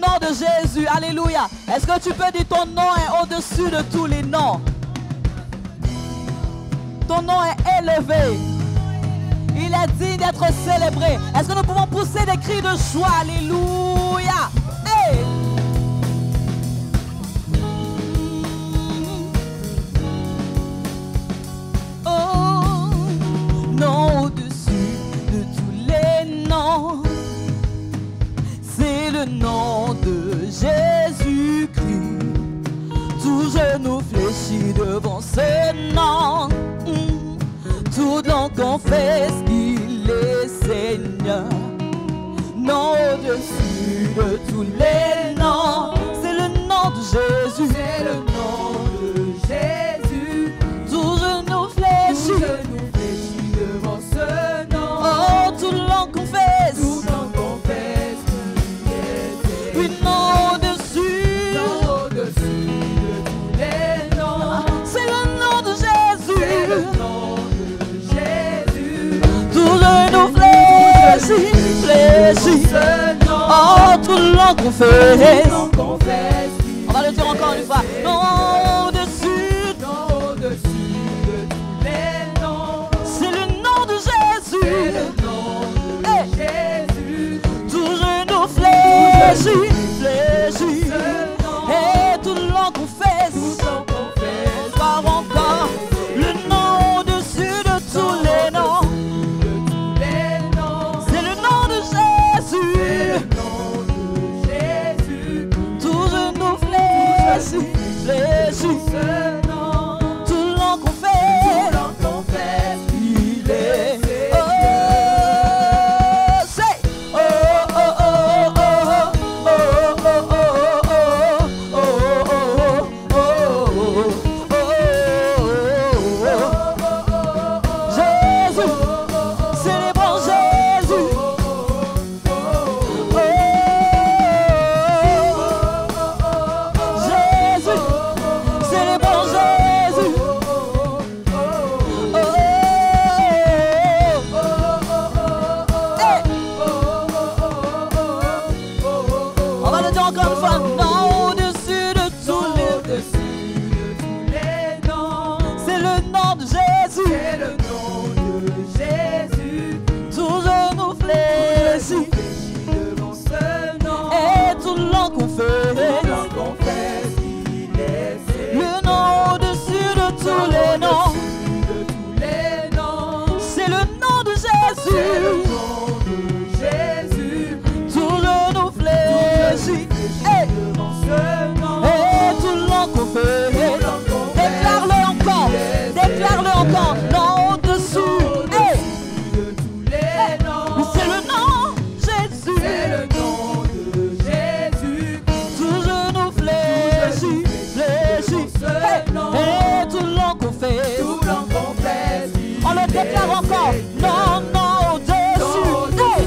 Nom de Jésus, alléluia. Est-ce que tu peux dire ton nom est au-dessus de tous les noms? Ton nom est élevé. Il est digne d'être célébré. Est-ce que nous pouvons pousser des cris de joie? Alléluia. Hey! Oh, nom au-dessus de tous les noms. C'est le nom de Jésus-Christ. Tout genou fléchit devant ce nom. Tout langue confesse qu'il est Seigneur. Nom au-dessus de tous les noms. C'est le nom de Jésus. C'est le nom de Jésus. Tout genou fléchit. Tout genou fléchit devant ce nom. Oh, tout langue confesse. Tout langue confesse qu'il est Seigneur. Oui, nom au-dessus. Nom au-dessus de tous les noms. C'est le nom de Jésus. C'est le nom de Jésus. Tout genou fléchit, fléchit. Ce nom. Oh, tout langue confesse. Tout langue confesse qu'il On va le dire encore une fois. Nom au-dessus. nom au-dessus de tous les noms. C'est le nom de C'est Jésus. le nom de Hey. Jésus. Tout genou fléchit, fléchit. Ce nom. Et tout langue confesse. Tout langue confesse Encore le nom au-dessus de tous les noms. de tous les noms. C'est le nom de Jésus. C'est le nom de Jésus. Tout genou fléchit, fléchit. Ce nom. Tout langue Tout confesse. langue confesse qu'il est Oh, Seigneur. say, oh, oh, oh, oh, oh, oh, oh, oh, oh, oh, Jésus, célébrons Jésus. Jésus, célébrons Jésus. On va le dire encore une fois. Non, au-dessus de tous les. Au-dessus de tous les noms. C'est le nom de Jésus. C'est le nom de Jésus. Tout genou fléchit. Fléchit devant ce nom. Et tout langue Tout confesse. langue confesse qu'il est Seigneur. Le nom au-dessus de tous les noms. Au-dessus de tous les noms. C'est le nom de C'est le Jésus. nom de Jésus. Tout genou fléchit. Hey. Devant ce nom. Et tout langue confesse. Déclare-le encore. Déclare-le encore. Non au-dessus. Hey. De tous les noms. C'est le nom Jésus. C'est le nom de Jésus. Tout genou fléchit, fléchit. Hey. Et tout langue confesse. Tout langue confesse qu'il On le déclare encore. Non, non, au-dessus. Hey.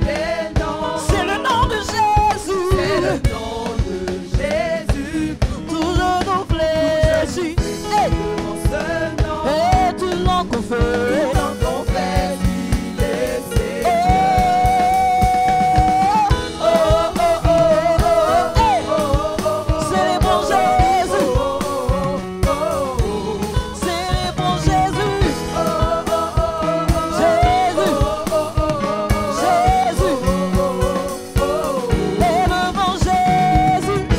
les noms. C'est le nom de Jésus. C'est le nom de Jésus. Tout genou fléchit. Hey. Devant ce nom. Et tout langue Tout confesse. langue confesse qu'il est Seigneur. Oh, oh, oh, oh, oh. Hey. Célébrons Jésus. Célébrons Jésus. Jésus. Jésus. Élevons Jésus. Jésus.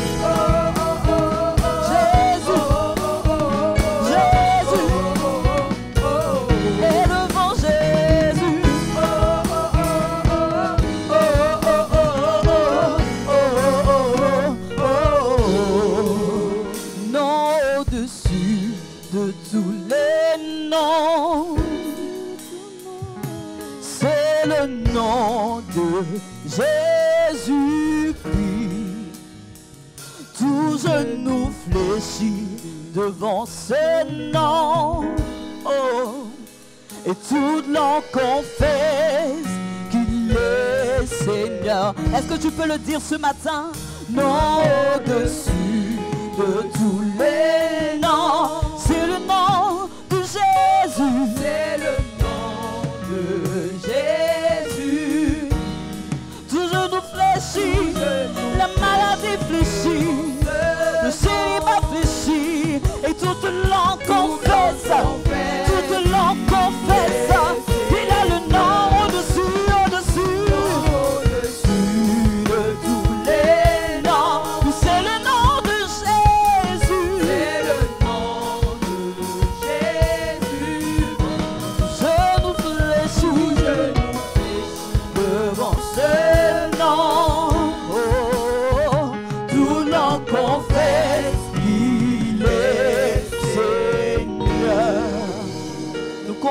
Jésus. Élevons Jésus. Nom au-dessus de tous les noms. C'est le nom de Jésus-Christ. Tout genou fléchit devant ce nom. Oh. Et toute langue confesse qu'il est Seigneur. Est-ce que tu peux le dire ce matin? Non, au-dessus de tous les noms. C'est le nom de Jésus. C'est le nom de Jésus. Tout genou fléchit. Tout genou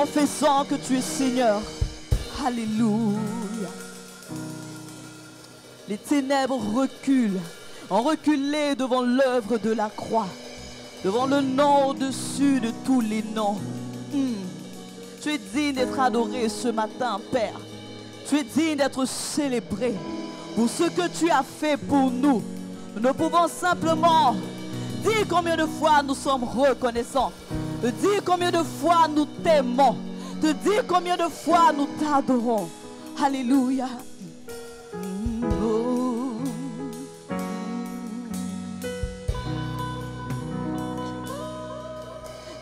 confessant que tu es Seigneur. Alléluia. Les ténèbres reculent, ont reculé devant l'œuvre de la croix, devant le nom au-dessus de tous les noms. Tu es digne d'être adoré ce matin, Père. Tu es digne d'être célébré pour ce que tu as fait pour nous. Nous ne pouvons simplement dire combien de fois nous sommes reconnaissants, de dire combien de fois nous t'aimons, de dire combien de fois nous t'adorons. Alléluia.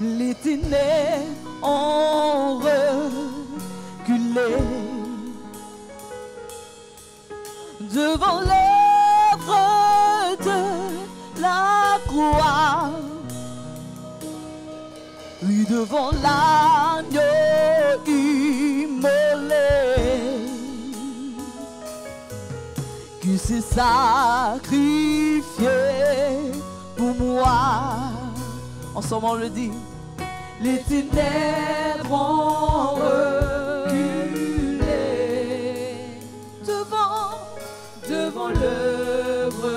Les ténèbres ont reculé devant l'œuvre de la croix, oui, devant l'agneau immolé qui s'est sacrifié pour moi. Ensemble on le dit. Les ténèbres ont reculé devant l'œuvre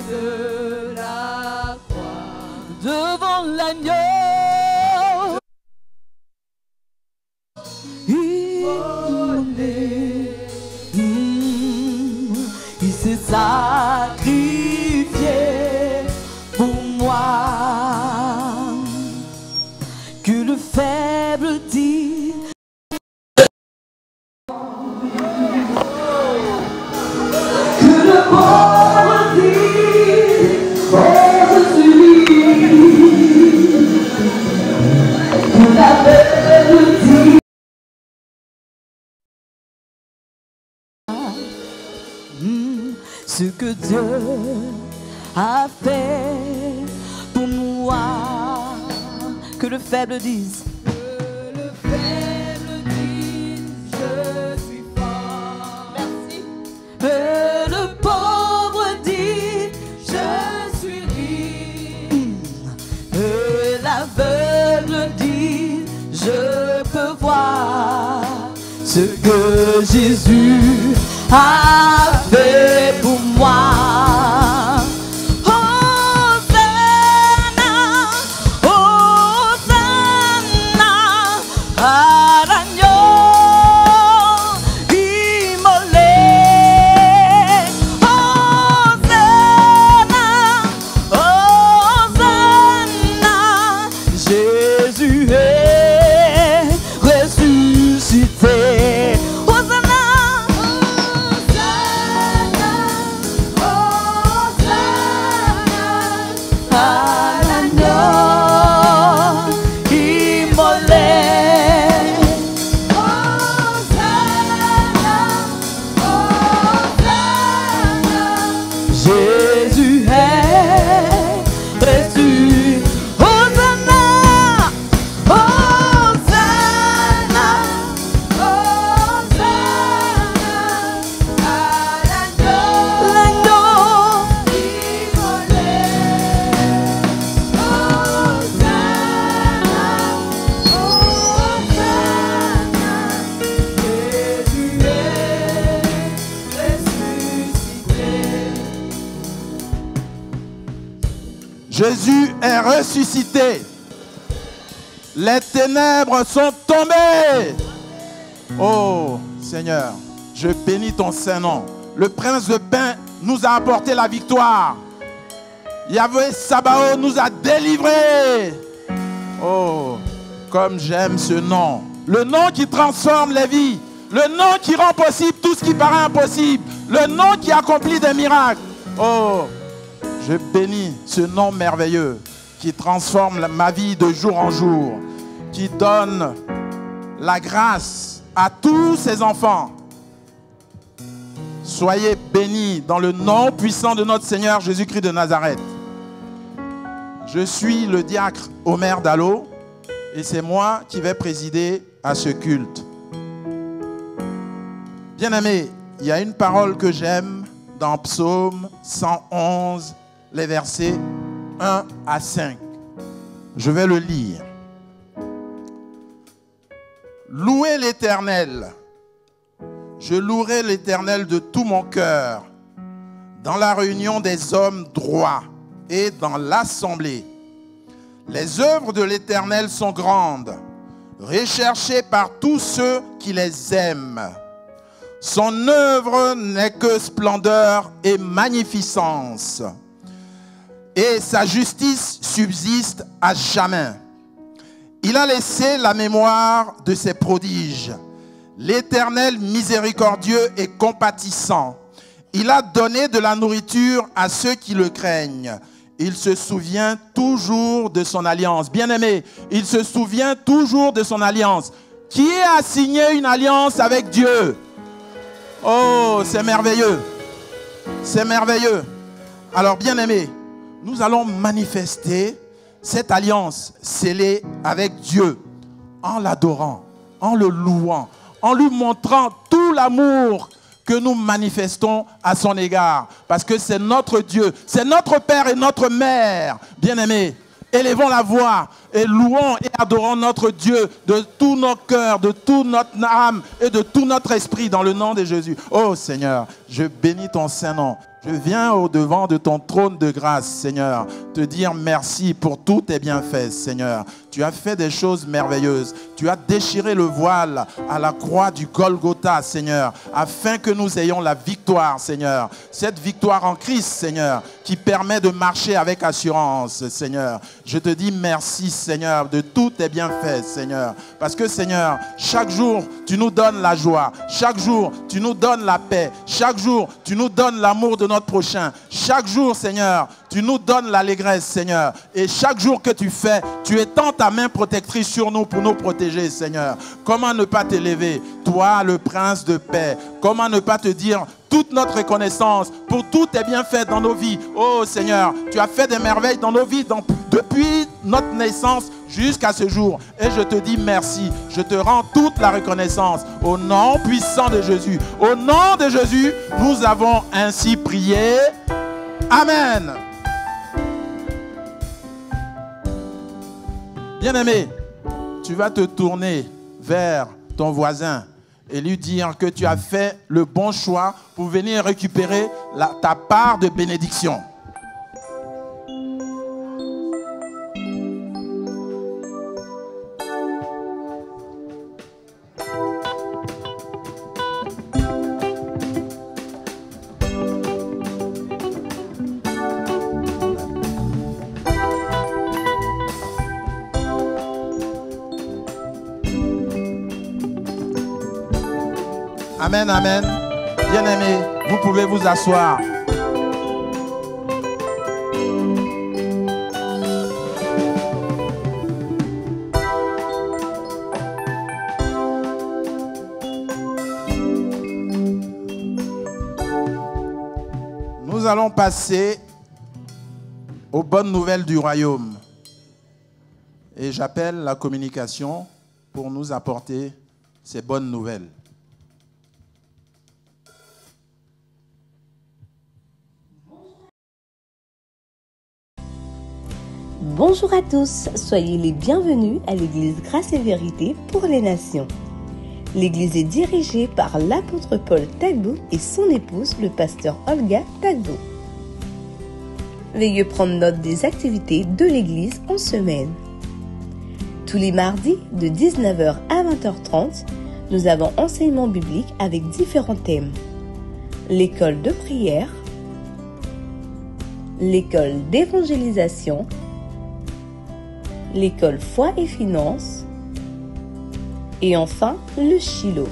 de la croix, devant l'agneau immolé. Il s'est sacrifié pour moi. Que le faible dit, que le pauvre dit, oh je suis, que l'aveugle dit, ce que Dieu a fait pour moi. Que le faible dise, que le faible dise, je suis fort. Merci. Que le pauvre dise, je suis riche. Que l'aveugle dise, je peux voir ce que Jésus a fait pour moi. Jésus est ressuscité. Les ténèbres sont tombées. Oh Seigneur, je bénis ton Saint-Nom. Le Prince de paix nous a apporté la victoire. Yahvé Sabaoth nous a délivrés. Oh, comme j'aime ce nom. Le nom qui transforme les vies. Le nom qui rend possible tout ce qui paraît impossible. Le nom qui accomplit des miracles. Oh, je bénis ce nom merveilleux qui transforme ma vie de jour en jour, qui donne la grâce à tous ses enfants. Soyez bénis dans le nom puissant de notre Seigneur Jésus-Christ de Nazareth. Je suis le diacre Omer Dallot et c'est moi qui vais présider à ce culte. Bien-aimés, il y a une parole que j'aime dans Psaume 111, les versets 1 à 5. Je vais le lire. Louez l'Éternel. Je louerai l'Éternel de tout mon cœur, dans la réunion des hommes droits et dans l'assemblée. Les œuvres de l'Éternel sont grandes, recherchées par tous ceux qui les aiment. Son œuvre n'est que splendeur et magnificence, et sa justice subsiste à jamais. Il a laissé la mémoire de ses prodiges. L'Éternel miséricordieux et compatissant. Il a donné de la nourriture à ceux qui le craignent. Il se souvient toujours de son alliance. Bien-aimé, il se souvient toujours de son alliance. Qui a signé une alliance avec Dieu? Oh, c'est merveilleux. C'est merveilleux. Alors, bien-aimé, nous allons manifester cette alliance scellée avec Dieu en l'adorant, en le louant, en lui montrant tout l'amour que nous manifestons à son égard. Parce que c'est notre Dieu, c'est notre Père et notre Mère. Bien-aimés, élevons la voix et louons et adorons notre Dieu de tout notre cœur, de toute notre âme et de tout notre esprit dans le nom de Jésus. Oh Seigneur, je bénis ton saint nom. Je viens au-devant de ton trône de grâce, Seigneur, te dire merci pour tous tes bienfaits, Seigneur. Tu as fait des choses merveilleuses. Tu as déchiré le voile à la croix du Golgotha, Seigneur, afin que nous ayons la victoire, Seigneur. Cette victoire en Christ, Seigneur, qui permet de marcher avec assurance, Seigneur. Je te dis merci, Seigneur, de tous tes bienfaits, Seigneur. Parce que, Seigneur, chaque jour, tu nous donnes la joie. Chaque jour, tu nous donnes la paix. Chaque jour, tu nous donnes l'amour de notre prochain. Chaque jour, Seigneur, tu nous donnes l'allégresse, Seigneur. Et chaque jour que tu fais, tu étends ta main protectrice sur nous pour nous protéger, Seigneur. Comment ne pas t'élever, toi, le prince de paix? Comment ne pas te dire toute notre reconnaissance pour tous tes bienfaits dans nos vies? Oh Seigneur, tu as fait des merveilles dans nos vies depuis notre naissance jusqu'à ce jour. Et je te dis merci. Je te rends toute la reconnaissance au nom puissant de Jésus. Au nom de Jésus, nous avons ainsi prié. Amen. Bien-aimé, tu vas te tourner vers ton voisin et lui dire que tu as fait le bon choix pour venir récupérer ta part de bénédiction. Amen, amen. Bien-aimés, vous pouvez vous asseoir. Nous allons passer aux bonnes nouvelles du royaume. Et j'appelle la communication pour nous apporter ces bonnes nouvelles. Bonjour à tous, soyez les bienvenus à l'église Grâce et Vérité pour les Nations. L'église est dirigée par l'apôtre Paul Tagbo et son épouse, le pasteur Olga Tagbo. Veuillez prendre note des activités de l'église en semaine. Tous les mardis, de 19h à 20h30, nous avons enseignement biblique avec différents thèmes. L'école de prière, l'école d'évangélisation, l'école foi et finances, et enfin le Shiloh,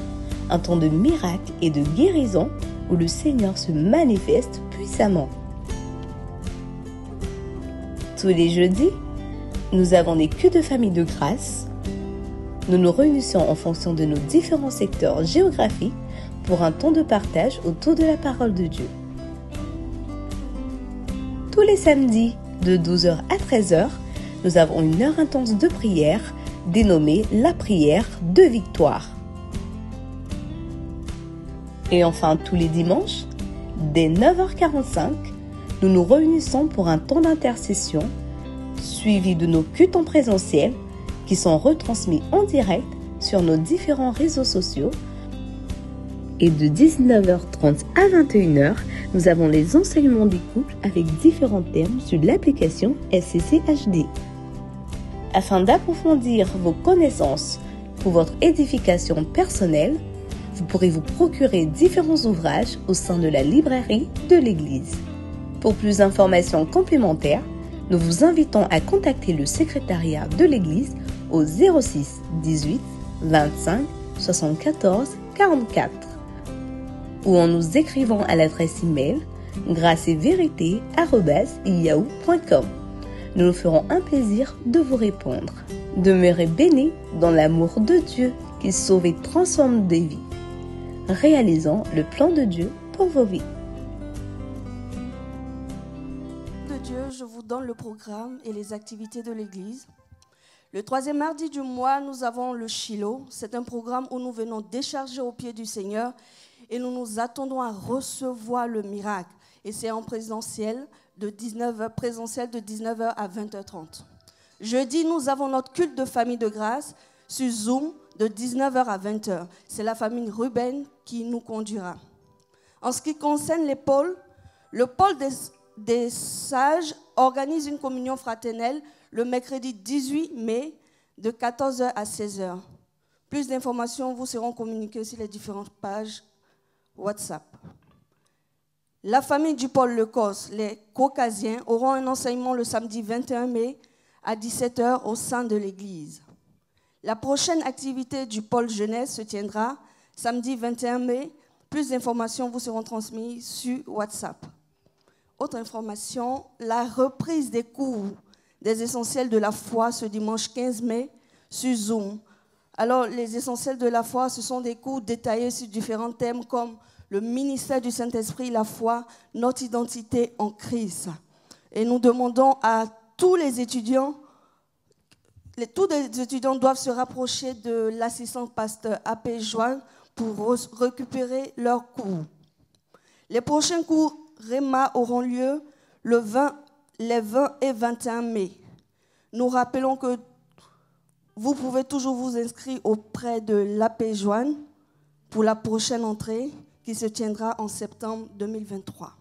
un temps de miracles et de guérison où le Seigneur se manifeste puissamment. Tous les jeudis, nous avons des cultes de famille de grâce. Nous nous réunissons en fonction de nos différents secteurs géographiques pour un temps de partage autour de la parole de Dieu. Tous les samedis, de 12h à 13h, nous avons une heure intense de prière dénommée la prière de victoire. Et enfin, tous les dimanches, dès 9h45, nous nous réunissons pour un temps d'intercession suivi de nos cultes en présentiel qui sont retransmis en direct sur sur nos différents réseaux sociaux. Et de 19h30 à 21h, nous avons les enseignements des couples avec différents thèmes sur l'application SCCHD. Afin d'approfondir vos connaissances pour votre édification personnelle, vous pourrez vous procurer différents ouvrages au sein de la librairie de l'Église. Pour plus d'informations complémentaires, nous vous invitons à contacter le secrétariat de l'Église au 06 18 25 74 44 ou en nous écrivant à l'adresse email graceetvérité@yahoo.com. Nous nous ferons un plaisir de vous répondre. Demeurez bénis dans l'amour de Dieu qui sauve et transforme des vies. Réalisons le plan de Dieu pour vos vies. De Dieu, je vous donne le programme et les activités de l'Église. Le 3e mardi du mois, nous avons le Shiloh. C'est un programme où nous venons décharger aux pieds du Seigneur et nous nous attendons à recevoir le miracle. Et c'est en présentiel de 19h à 20h30. Jeudi, nous avons notre culte de famille de grâce sur Zoom de 19h à 20h. C'est la famille Ruben qui nous conduira. En ce qui concerne les pôles, le pôle des sages organise une communion fraternelle le mercredi 18 mai de 14h à 16h. Plus d'informations vous seront communiquées sur les différentes pages WhatsApp. La famille du pôle Lecos, les Caucasiens, auront un enseignement le samedi 21 mai à 17h au sein de l'église. La prochaine activité du pôle jeunesse se tiendra samedi 21 mai. Plus d'informations vous seront transmises sur WhatsApp. Autre information, la reprise des cours des essentiels de la foi ce dimanche 15 mai sur Zoom. Alors, les essentiels de la foi, ce sont des cours détaillés sur différents thèmes comme le ministère du Saint-Esprit, la foi, notre identité en Christ. Et nous demandons à tous les étudiants doivent se rapprocher de l'assistant pasteur A.P. Joanne pour récupérer leurs cours. Les prochains cours Réma auront lieu les 20 et 21 mai. Nous rappelons que vous pouvez toujours vous inscrire auprès de l'A.P. Joanne pour la prochaine entrée qui se tiendra en septembre 2023.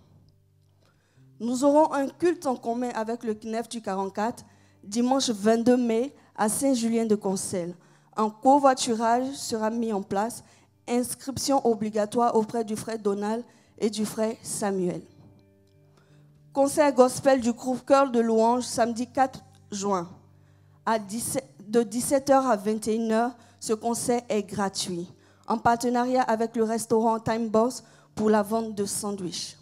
Nous aurons un culte en commun avec le CNEF du 44 dimanche 22 mai à Saint-Julien-de-Concelles. Un covoiturage sera mis en place, inscription obligatoire auprès du frère Donald et du frère Samuel. Concert gospel du groupe Cœur de Louange samedi 4 juin de 17h à 21h. Ce concert est gratuit en partenariat avec le restaurant Time Boss pour la vente de sandwichs.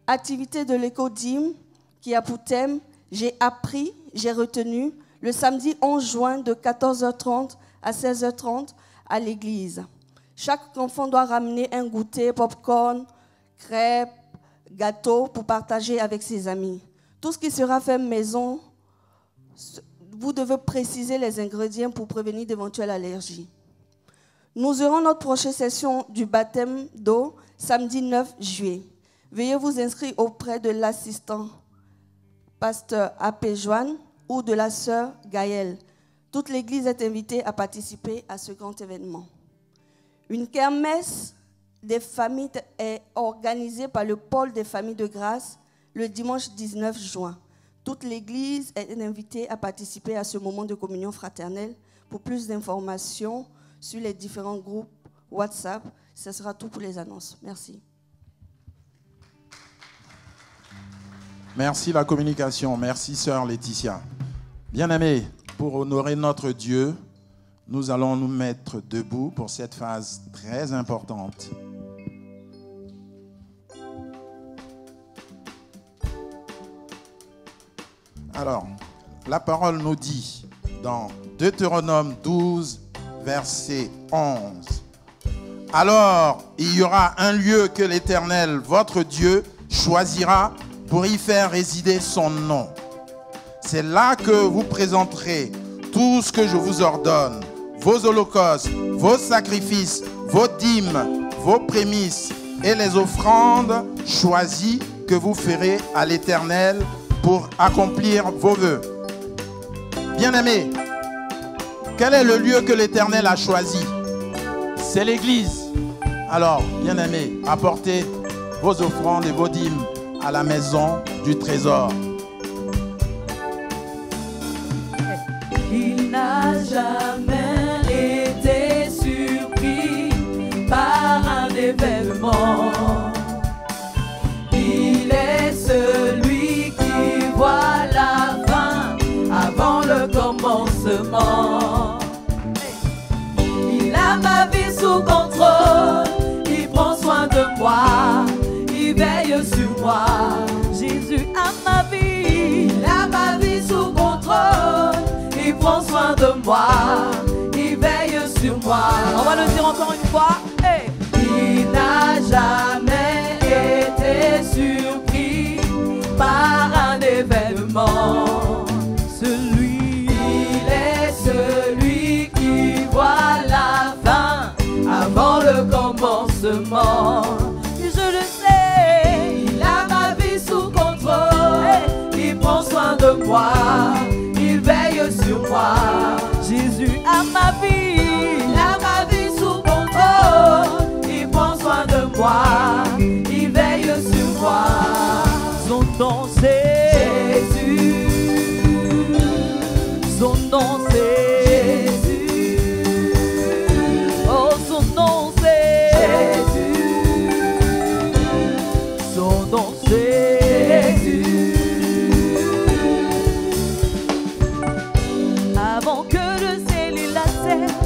Activité de l'éco-dîme qui a pour thème « J'ai appris, j'ai retenu » le samedi 11 juin de 14h30 à 16h30 à l'église. Chaque enfant doit ramener un goûter, popcorn, crêpes, gâteau pour partager avec ses amis. Tout ce qui sera fait maison, vous devez préciser les ingrédients pour prévenir d'éventuelles allergies. Nous aurons notre prochaine session du baptême d'eau samedi 9 juillet. Veuillez vous inscrire auprès de l'assistant pasteur A.P. Joanne ou de la sœur Gaëlle. Toute l'église est invitée à participer à ce grand événement. Une kermesse des familles est organisée par le pôle des familles de grâce le dimanche 19 juin. Toute l'église est invitée à participer à ce moment de communion fraternelle. Pour plus d'informations sur les différents groupes WhatsApp, ce sera tout pour les annonces. Merci. Merci la communication. Merci sœur Laetitia. Bien-aimés, pour honorer notre Dieu, nous allons nous mettre debout pour cette phase très importante. Alors, la parole nous dit dans Deutéronome 12, verset 11. Alors, il y aura un lieu que l'Éternel, votre Dieu, choisira pour y faire résider son nom. C'est là que vous présenterez tout ce que je vous ordonne, vos holocaustes, vos sacrifices, vos dîmes, vos prémices et les offrandes choisies que vous ferez à l'Éternel pour accomplir vos vœux. Bien-aimés, Quel est le lieu que l'Éternel a choisi? C'est l'église. Alors, bien-aimés, apportez vos offrandes et vos dîmes à la maison du trésor. Il n'a jamais été surpris par un événement. Il est celui qui voit la fin avant le commencement. Il a ma vie sous contrôle, il prend soin de moi, il veille sur moi. Jésus a ma vie, il a ma vie sous contrôle, il prend soin de moi, il veille sur moi. On va le dire encore une fois. Hey. Il n'a jamais été surpris par un événement. Il est celui qui voit la fin avant le commencement. Et je le sais, il a ma vie sous contrôle, il prend soin de moi, il veille sur moi. Jésus a ma vie, il a ma vie sous contrôle, il prend soin de moi, il veille sur moi. Son nom c'est Jésus, son nom c'est Jésus, oh son nom c'est Jésus, son nom c'est Jésus. Avant que le ciel et la terre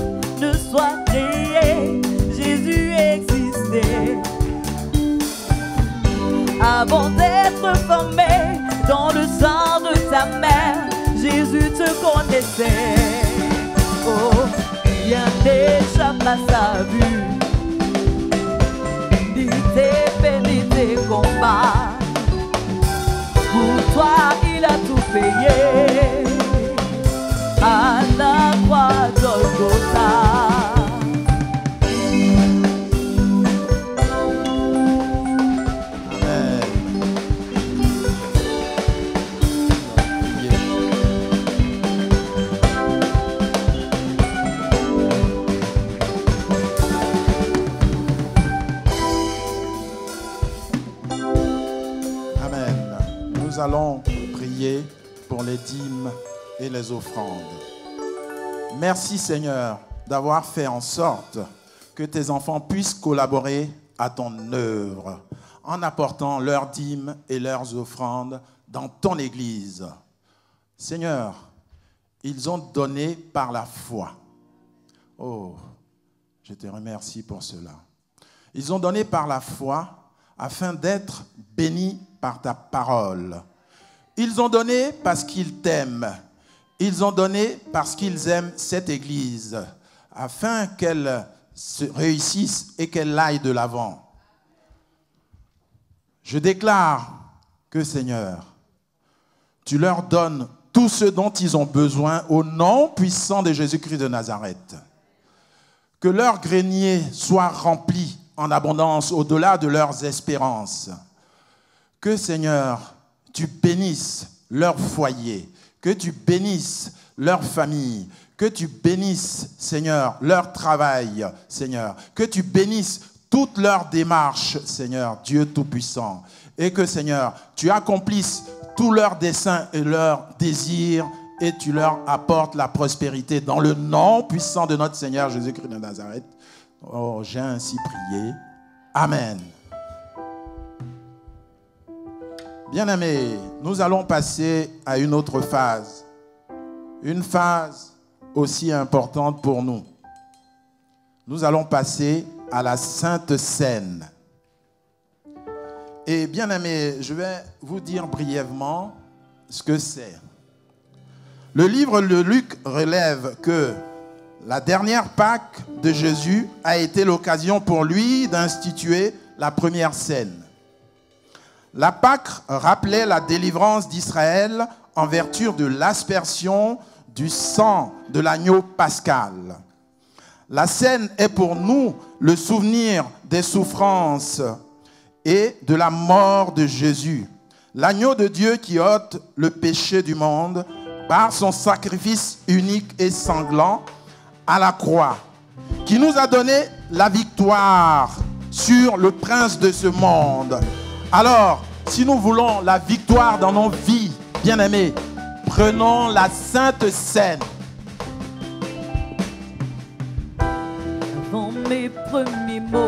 ne soient créés, Jésus existait. Avant d'être formé dans le sein de ta mère, Jésus te connaissait. Oh, rien n'échappe à sa vue, ni tes peines ni tes combats. Pour toi, il a tout payé à la croix Golgotha. Nous allons prier pour les dîmes et les offrandes. Merci Seigneur d'avoir fait en sorte que tes enfants puissent collaborer à ton œuvre en apportant leurs dîmes et leurs offrandes dans ton Église. Seigneur, ils ont donné par la foi. Oh, je te remercie pour cela. Ils ont donné par la foi afin d'être bénis par ta parole. Ils ont donné parce qu'ils t'aiment. Ils ont donné parce qu'ils aiment cette Église, afin qu'elle se réussisse et qu'elle aille de l'avant. Je déclare que, Seigneur, tu leur donnes tout ce dont ils ont besoin au nom puissant de Jésus-Christ de Nazareth. Que leur grenier soit rempli en abondance au-delà de leurs espérances. Que, Seigneur, tu bénisses leur foyer, que tu bénisses leur famille, que tu bénisses, Seigneur, leur travail, Seigneur, que tu bénisses toute leur démarche, Seigneur, Dieu Tout-Puissant, et que, Seigneur, tu accomplisses tous leurs desseins et leurs désirs et tu leur apportes la prospérité dans le nom puissant de notre Seigneur Jésus-Christ de Nazareth. Oh, j'ai ainsi prié. Amen. Bien-aimés, nous allons passer à une autre phase. Une phase aussi importante pour nous. Nous allons passer à la Sainte Seine. Et bien-aimés, je vais vous dire brièvement ce que c'est. Le livre de Luc relève que la dernière Pâque de Jésus a été l'occasion pour lui d'instituer la première scène. La Pâque rappelait la délivrance d'Israël en vertu de l'aspersion du sang de l'agneau pascal. La scène est pour nous le souvenir des souffrances et de la mort de Jésus, l'agneau de Dieu qui ôte le péché du monde par son sacrifice unique et sanglant à la croix, qui nous a donné la victoire sur le prince de ce monde. Alors, si nous voulons la victoire dans nos vies, bien-aimés, prenons la Sainte Seine. Avant mes premiers mots,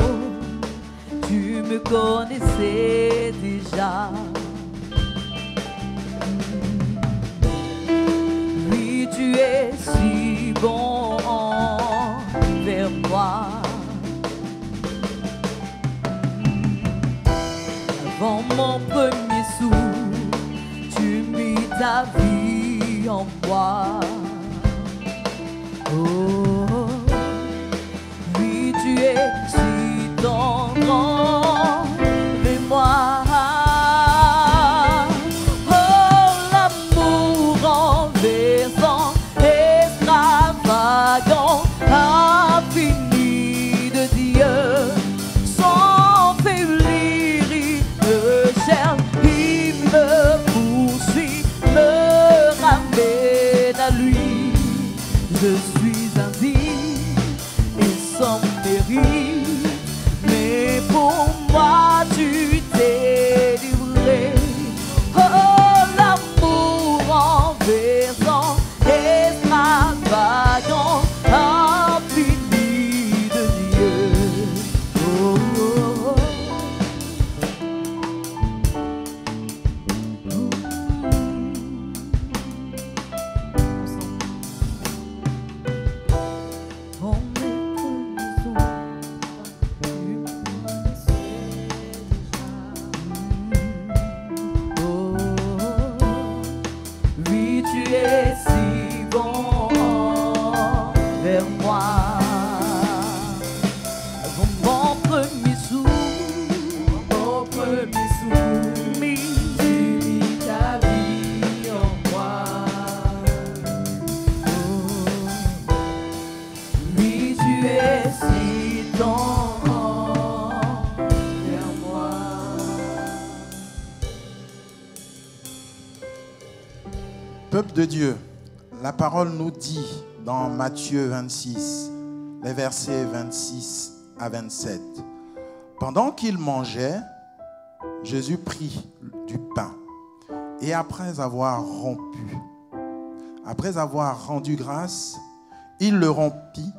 tu me connaissais déjà. Oui, tu es si bon envers moi. Avant mon premier souffle, tu mis ta vie en moi. Oh, oui, tu es si tendre envers moi. Oh, l'amour enversant, extravagant, infini de Dieu, sans faiblir, il me cherche, il me poursuit, me ramène à lui. Je suis indigne et sans mérite, mais pour moi tu t'es livré. Oh, l'amour enversant, extravagant, infini de Dieu. Oh, oh, oh. On est comme oh, oui, tu es si bon vers moi. Avant mon premier souffle, tu mis ta vie en moi. Oh, oui, tu es si tendre vers moi. Peuple de Dieu, la parole nous dit dans Matthieu 26, les versets 26 à 27. Pendant qu'il mangeait, Jésus prit du pain et après avoir rompu, après avoir rendu grâce, il le rompit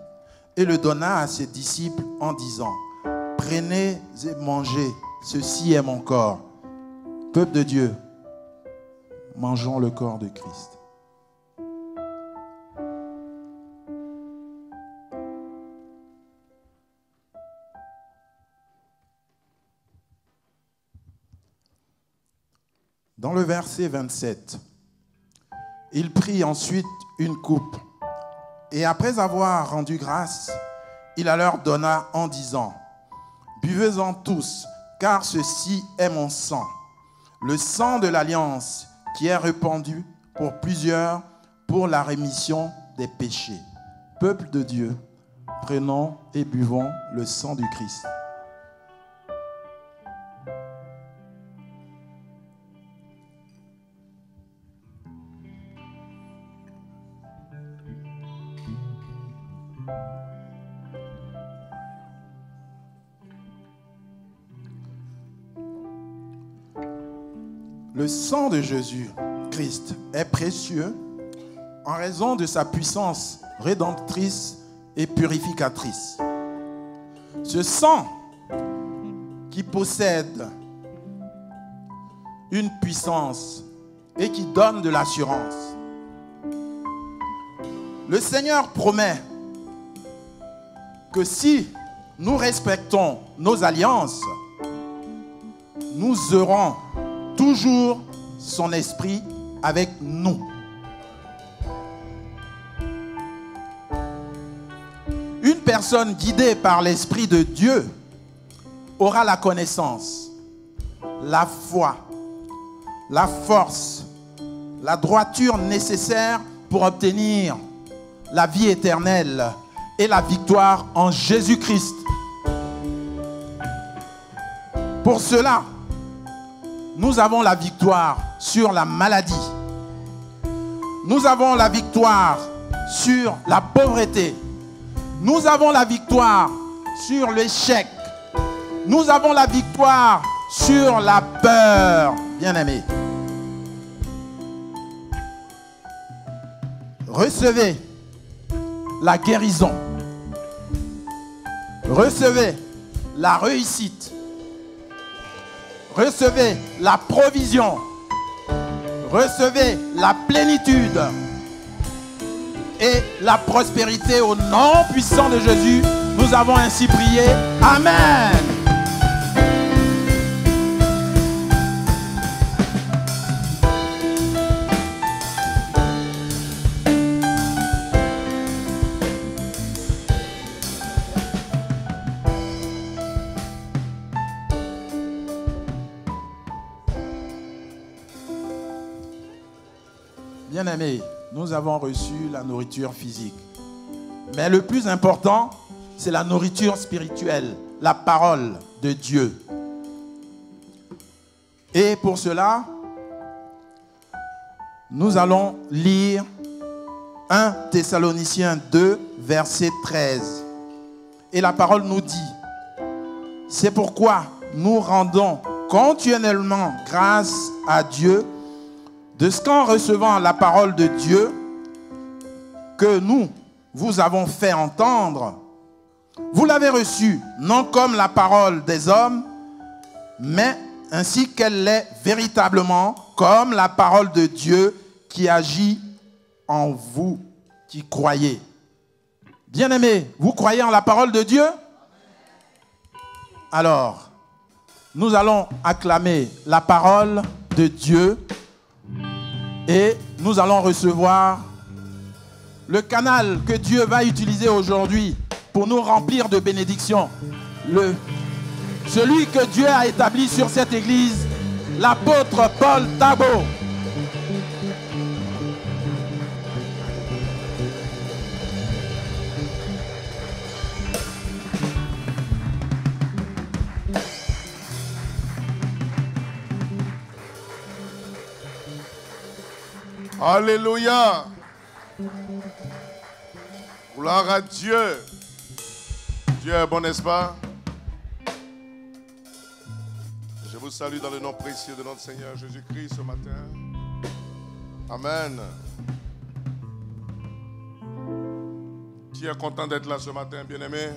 et le donna à ses disciples en disant: prenez et mangez, ceci est mon corps. Peuple de Dieu, mangeons le corps de Christ. Dans le verset 27, il prit ensuite une coupe et après avoir rendu grâce, il la leur donna en disant: buvez-en tous, car ceci est mon sang, le sang de l'alliance qui est répandu pour plusieurs pour la rémission des péchés. Peuple de Dieu, prenons et buvons le sang du Christ. Le sang de Jésus-Christ est précieux en raison de sa puissance rédemptrice et purificatrice. Ce sang qui possède une puissance et qui donne de l'assurance. Le Seigneur promet que si nous respectons nos alliances, nous aurons toujours son esprit avec nous. Une personne guidée par l'Esprit de Dieu aura la connaissance, la foi, la force, la droiture nécessaire pour obtenir la vie éternelle et la victoire en Jésus-Christ. Pour cela, nous avons la victoire sur la maladie. Nous avons la victoire sur la pauvreté. Nous avons la victoire sur l'échec. Nous avons la victoire sur la peur, bien-aimés. Recevez la guérison. Recevez la réussite. Recevez la provision. Recevez la plénitude et la prospérité au nom puissant de Jésus. Nous avons ainsi prié. Amen. Bien-aimés, nous avons reçu la nourriture physique. Mais le plus important, c'est la nourriture spirituelle, la parole de Dieu. Et pour cela, nous allons lire 1 Thessaloniciens 2, verset 13. Et la parole nous dit, c'est pourquoi nous rendons continuellement grâce à Dieu de ce qu'en recevant la parole de Dieu que nous vous avons fait entendre, vous l'avez reçue non comme la parole des hommes, mais ainsi qu'elle l'est véritablement, comme la parole de Dieu qui agit en vous qui croyez. Bien-aimés, vous croyez en la parole de Dieu? Alors, nous allons acclamer la parole de Dieu. Et nous allons recevoir le canal que Dieu va utiliser aujourd'hui pour nous remplir de bénédictions. Celui que Dieu a établi sur cette église, l'apôtre Paul Tabo. Alléluia. Gloire à Dieu. Dieu est bon, n'est-ce pas? Je vous salue dans le nom précieux de notre Seigneur Jésus-Christ ce matin. Amen. Qui est content d'être là ce matin, bien-aimé?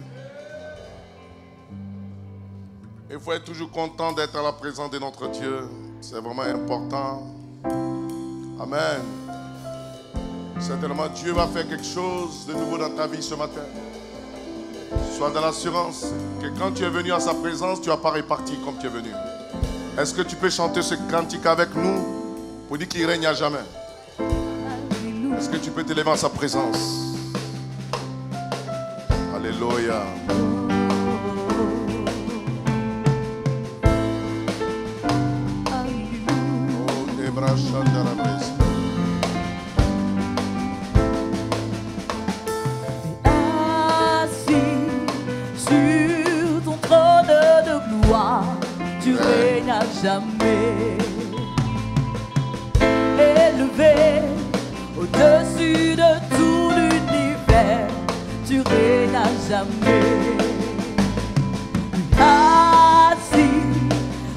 Il faut être toujours content d'être à la présence de notre Dieu. C'est vraiment important. Amen. Certainement, Dieu va faire quelque chose de nouveau dans ta vie ce matin. Sois dans l'assurance que quand tu es venu à sa présence, tu n'as pas reparti comme tu es venu. Est-ce que tu peux chanter ce cantique avec nous pour dire qu'il règne à jamais? Est-ce que tu peux t'élever à sa présence? Alléluia. Assis sur ton trône de gloire, tu règnes à jamais. Élevé au-dessus de tout l'univers, tu règnes à jamais. Assis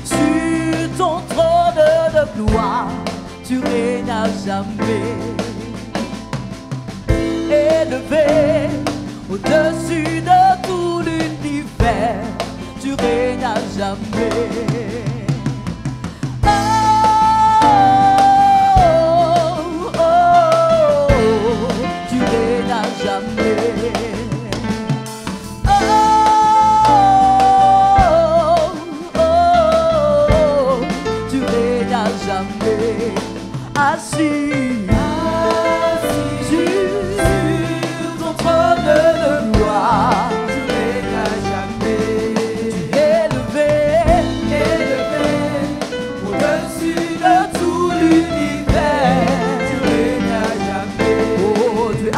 sur ton trône de gloire, tu règnes à jamais. Élevé au-dessus de tout l'univers, tu règnes à jamais. Oh, oh, oh, tu règnes à jamais. Oh, oh, oh, tu règnes à jamais. Assis, sur ton trône de gloire, tu règnes à jamais. Tu es élevé au-dessus de tout l'univers, tu règnes à jamais. Oh, tu es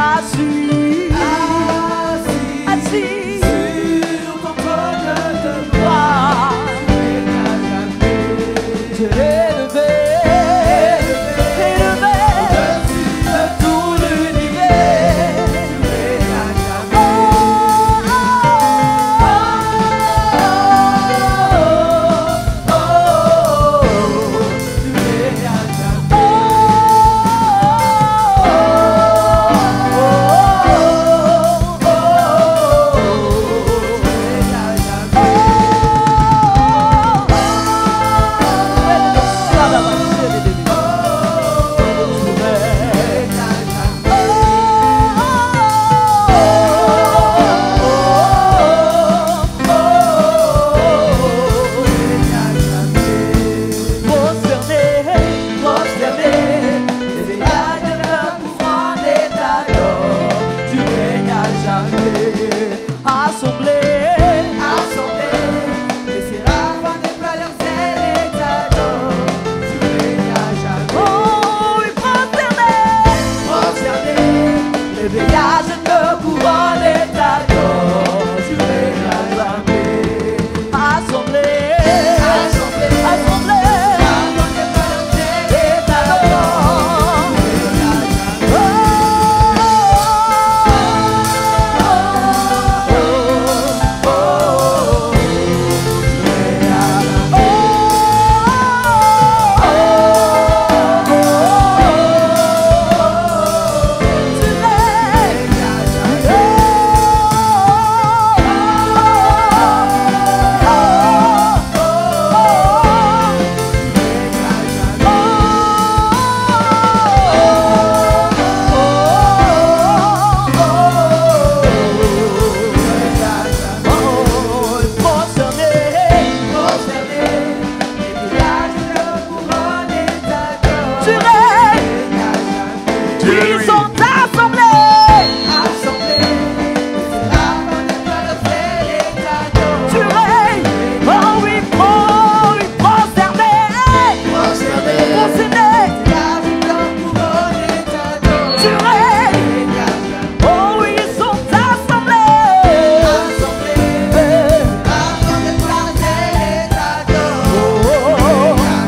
assis sur ton trône de gloire, tu règnes à jamais. Tu es élevé. Tu règnes. Ils sont assemblés. Tu règnes. Oh oui, prosterné. Prosterné. Tu règnes. Oh oui, ils sont assemblés.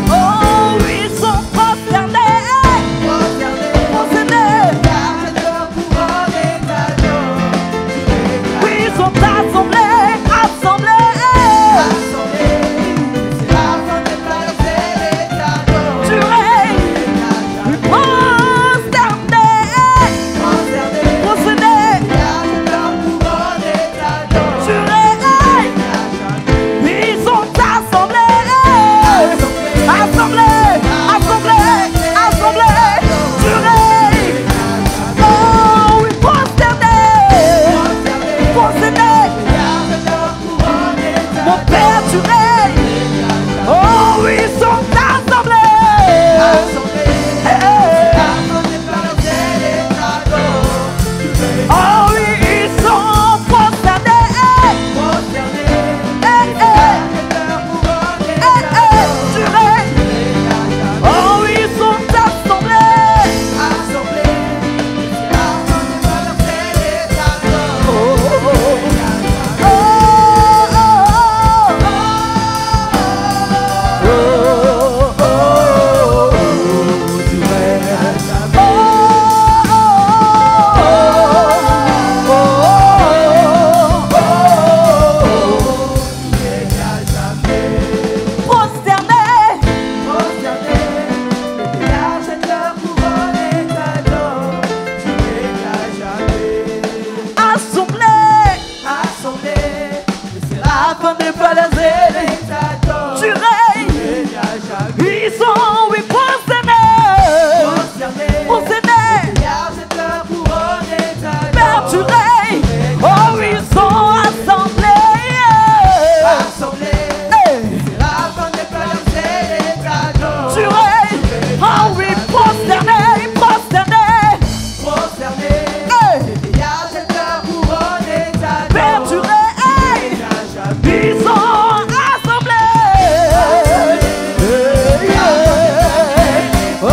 Oh oui, ils sont prosternés. Oui, ils sont assemblés. Tu règnes. Prosterné. Tu règnes. Ils sont assemblés. Assemblés. Tu règnes. Oh oui, prosterné. Mon Père, tu règnes. Oh oui, ils sont assemblés. Oh oui, ils sont prosternés. Tu règnes. Oh oui, ils sont assemblés. Tu règnes. Ils sont, oui, prosternés. Père, tu règnes. Oh oui, ils sont assemblés. Tu règnes. Oh oui, prosternés. Père, tu règnes. Ils sont assemblés. Oh,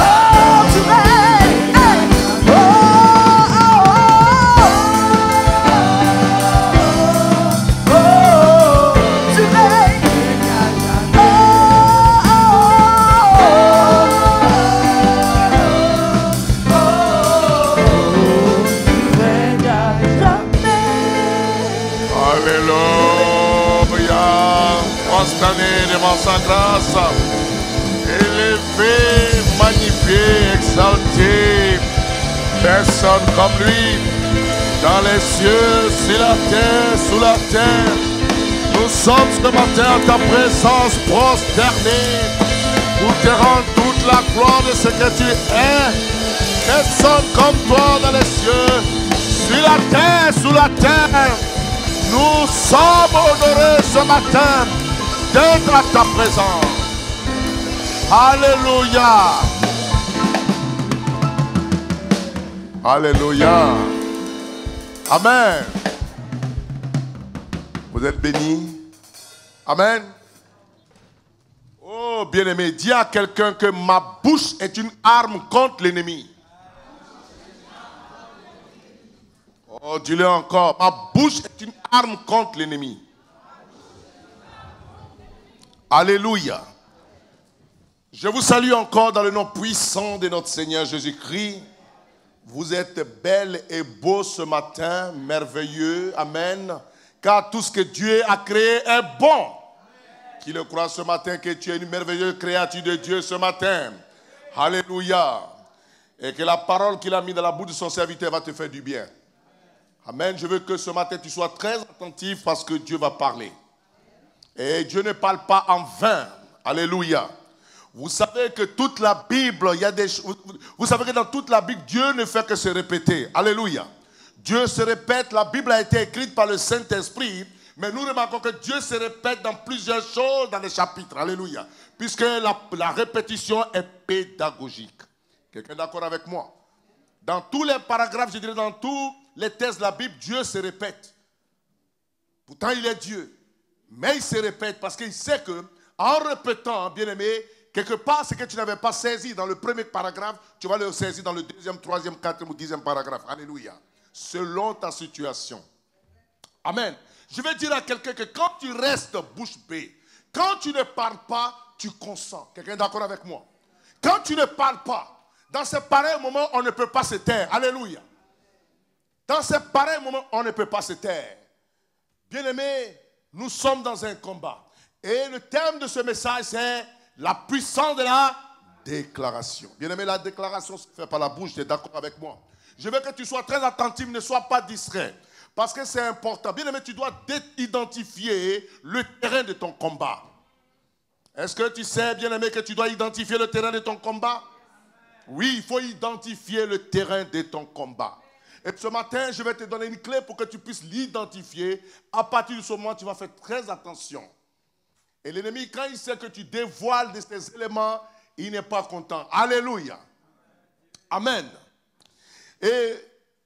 tu règnes. Tu règnes. Alléluia. Prosterné devant sa grâce. Élevé, magnifié, exalté. Personne comme lui. Dans les cieux, sur la terre, sous la terre. Nous sommes ce matin à ta présence prosternée. Nous te rendons toute la gloire de ce que tu es. Personne comme toi dans les cieux, sur la terre, sous la terre. Nous sommes honorés ce matin d'être à ta présence. Alléluia. Alléluia. Amen. Vous êtes bénis. Amen. Oh, bien-aimé, dis à quelqu'un que ma bouche est une arme contre l'ennemi. Oh, dis-le encore. Ma bouche est une arme contre l'ennemi. Alléluia. Je vous salue encore dans le nom puissant de notre Seigneur Jésus-Christ. Vous êtes belles et beaux ce matin, merveilleux. Amen. Car tout ce que Dieu a créé est bon. Qui le croit ce matin que tu es une merveilleuse créature de Dieu ce matin. Alléluia. Et que la parole qu'il a mise dans la bouche de son serviteur va te faire du bien. Amen. Je veux que ce matin tu sois très attentif parce que Dieu va parler. Et Dieu ne parle pas en vain. Alléluia. Vous savez que toute la Bible, il y a des choses. Vous savez que dans toute la Bible, Dieu ne fait que se répéter. Alléluia. Dieu se répète. La Bible a été écrite par le Saint-Esprit. Mais nous remarquons que Dieu se répète dans plusieurs choses dans les chapitres. Alléluia. Puisque la répétition est pédagogique. Quelqu'un est d'accord avec moi? Dans tous les paragraphes, je dirais dans tous les textes de la Bible, Dieu se répète. Pourtant, il est Dieu. Mais il se répète parce qu'il sait que, en répétant, bien-aimé, quelque part, ce que tu n'avais pas saisi dans le premier paragraphe, tu vas le saisir dans le deuxième, troisième, quatrième ou dixième paragraphe. Alléluia. Selon ta situation. Amen. Je vais dire à quelqu'un que quand tu restes bouche bée, quand tu ne parles pas, tu consens. Quelqu'un est d'accord avec moi? Quand tu ne parles pas, dans ce pareil moment, on ne peut pas se taire. Alléluia. Dans ce pareil moment, on ne peut pas se taire. Bien-aimés, nous sommes dans un combat. Et le thème de ce message, c'est la puissance de la déclaration. Bien-aimé, la déclaration se fait par la bouche, tu es d'accord avec moi? Je veux que tu sois très attentif, ne sois pas distrait. Parce que c'est important. Bien-aimé, tu dois identifier le terrain de ton combat. Est-ce que tu sais, bien-aimé, que tu dois identifier le terrain de ton combat? Oui, il faut identifier le terrain de ton combat. Et ce matin, je vais te donner une clé pour que tu puisses l'identifier. À partir de ce moment, tu vas faire très attention. Et l'ennemi, quand il sait que tu dévoiles de ces éléments, il n'est pas content. Alléluia. Amen. Et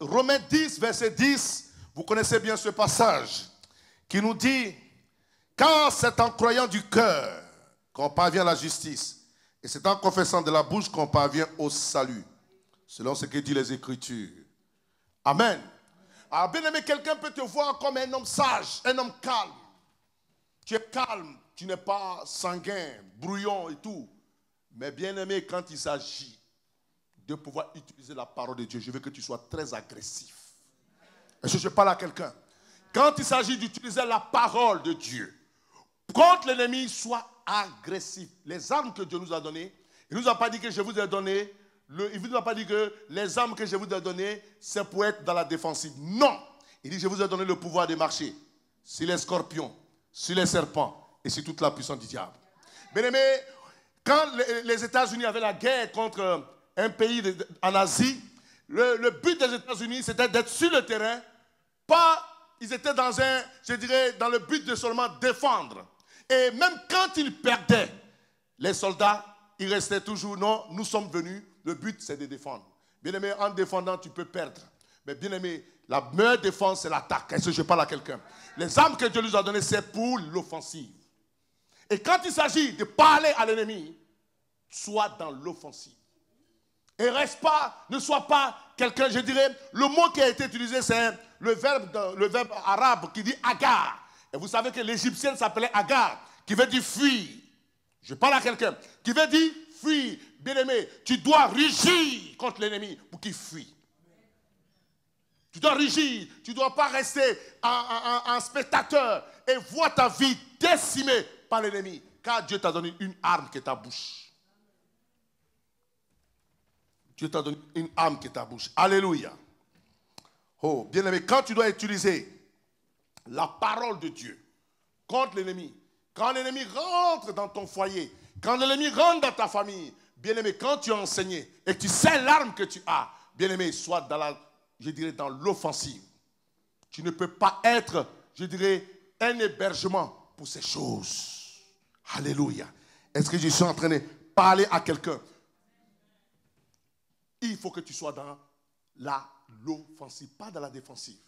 Romains 10, verset 10, vous connaissez bien ce passage qui nous dit, car c'est en croyant du cœur qu'on parvient à la justice, et c'est en confessant de la bouche qu'on parvient au salut, selon ce que disent les Écritures. Amen. Alors, bien aimé, quelqu'un peut te voir comme un homme sage, un homme calme. Tu es calme, tu n'es pas sanguin, brouillon et tout. Mais bien aimé, quand il s'agit de pouvoir utiliser la parole de Dieu, je veux que tu sois très agressif. Est-ce que je parle à quelqu'un? Quand il s'agit d'utiliser la parole de Dieu contre l'ennemi, sois agressif. Les armes que Dieu nous a données, il ne nous a pas dit que je vous ai donné, il ne nous a pas dit que les armes que je vous ai données, c'est pour être dans la défensive. Non. Il dit, je vous ai donné le pouvoir de marcher sur les scorpions, sur les serpents et sur toute la puissance du diable. Bien aimé, quand les États-Unis avaient la guerre contre un pays en Asie, le but des États-Unis, c'était d'être sur le terrain. Ils étaient dans dans le but de seulement défendre. Et même quand ils perdaient, les soldats, ils restaient toujours, non, nous sommes venus, le but c'est de défendre. Bien aimé, en défendant, tu peux perdre. Mais bien aimé, la meilleure défense, c'est l'attaque. Est-ce que je parle à quelqu'un? Les armes que Dieu nous a données, c'est pour l'offensive. Et quand il s'agit de parler à l'ennemi, sois dans l'offensive. Et ne sois pas quelqu'un, je dirais, le mot qui a été utilisé, c'est le verbe arabe qui dit agar. Et vous savez que l'égyptienne s'appelait agar, qui veut dire fuir. Je parle à quelqu'un qui veut dire fuir. Bien-aimé, tu dois rugir contre l'ennemi pour qu'il fuit. Tu dois rugir, tu ne dois pas rester un spectateur et voir ta vie décimée par l'ennemi. Car Dieu t'a donné une arme qui est ta bouche. Dieu t'a donné une arme qui est ta bouche. Alléluia. Oh, bien aimé, quand tu dois utiliser la parole de Dieu contre l'ennemi, quand l'ennemi rentre dans ton foyer, quand l'ennemi rentre dans ta famille, bien aimé, quand tu as enseigné et que tu sais l'arme que tu as, bien aimé, sois dans l'offensive. Tu ne peux pas être, un hébergement pour ces choses. Alléluia. Est-ce que je suis en train de parler à quelqu'un? Il faut que tu sois dans l'offensive, pas dans la défensive.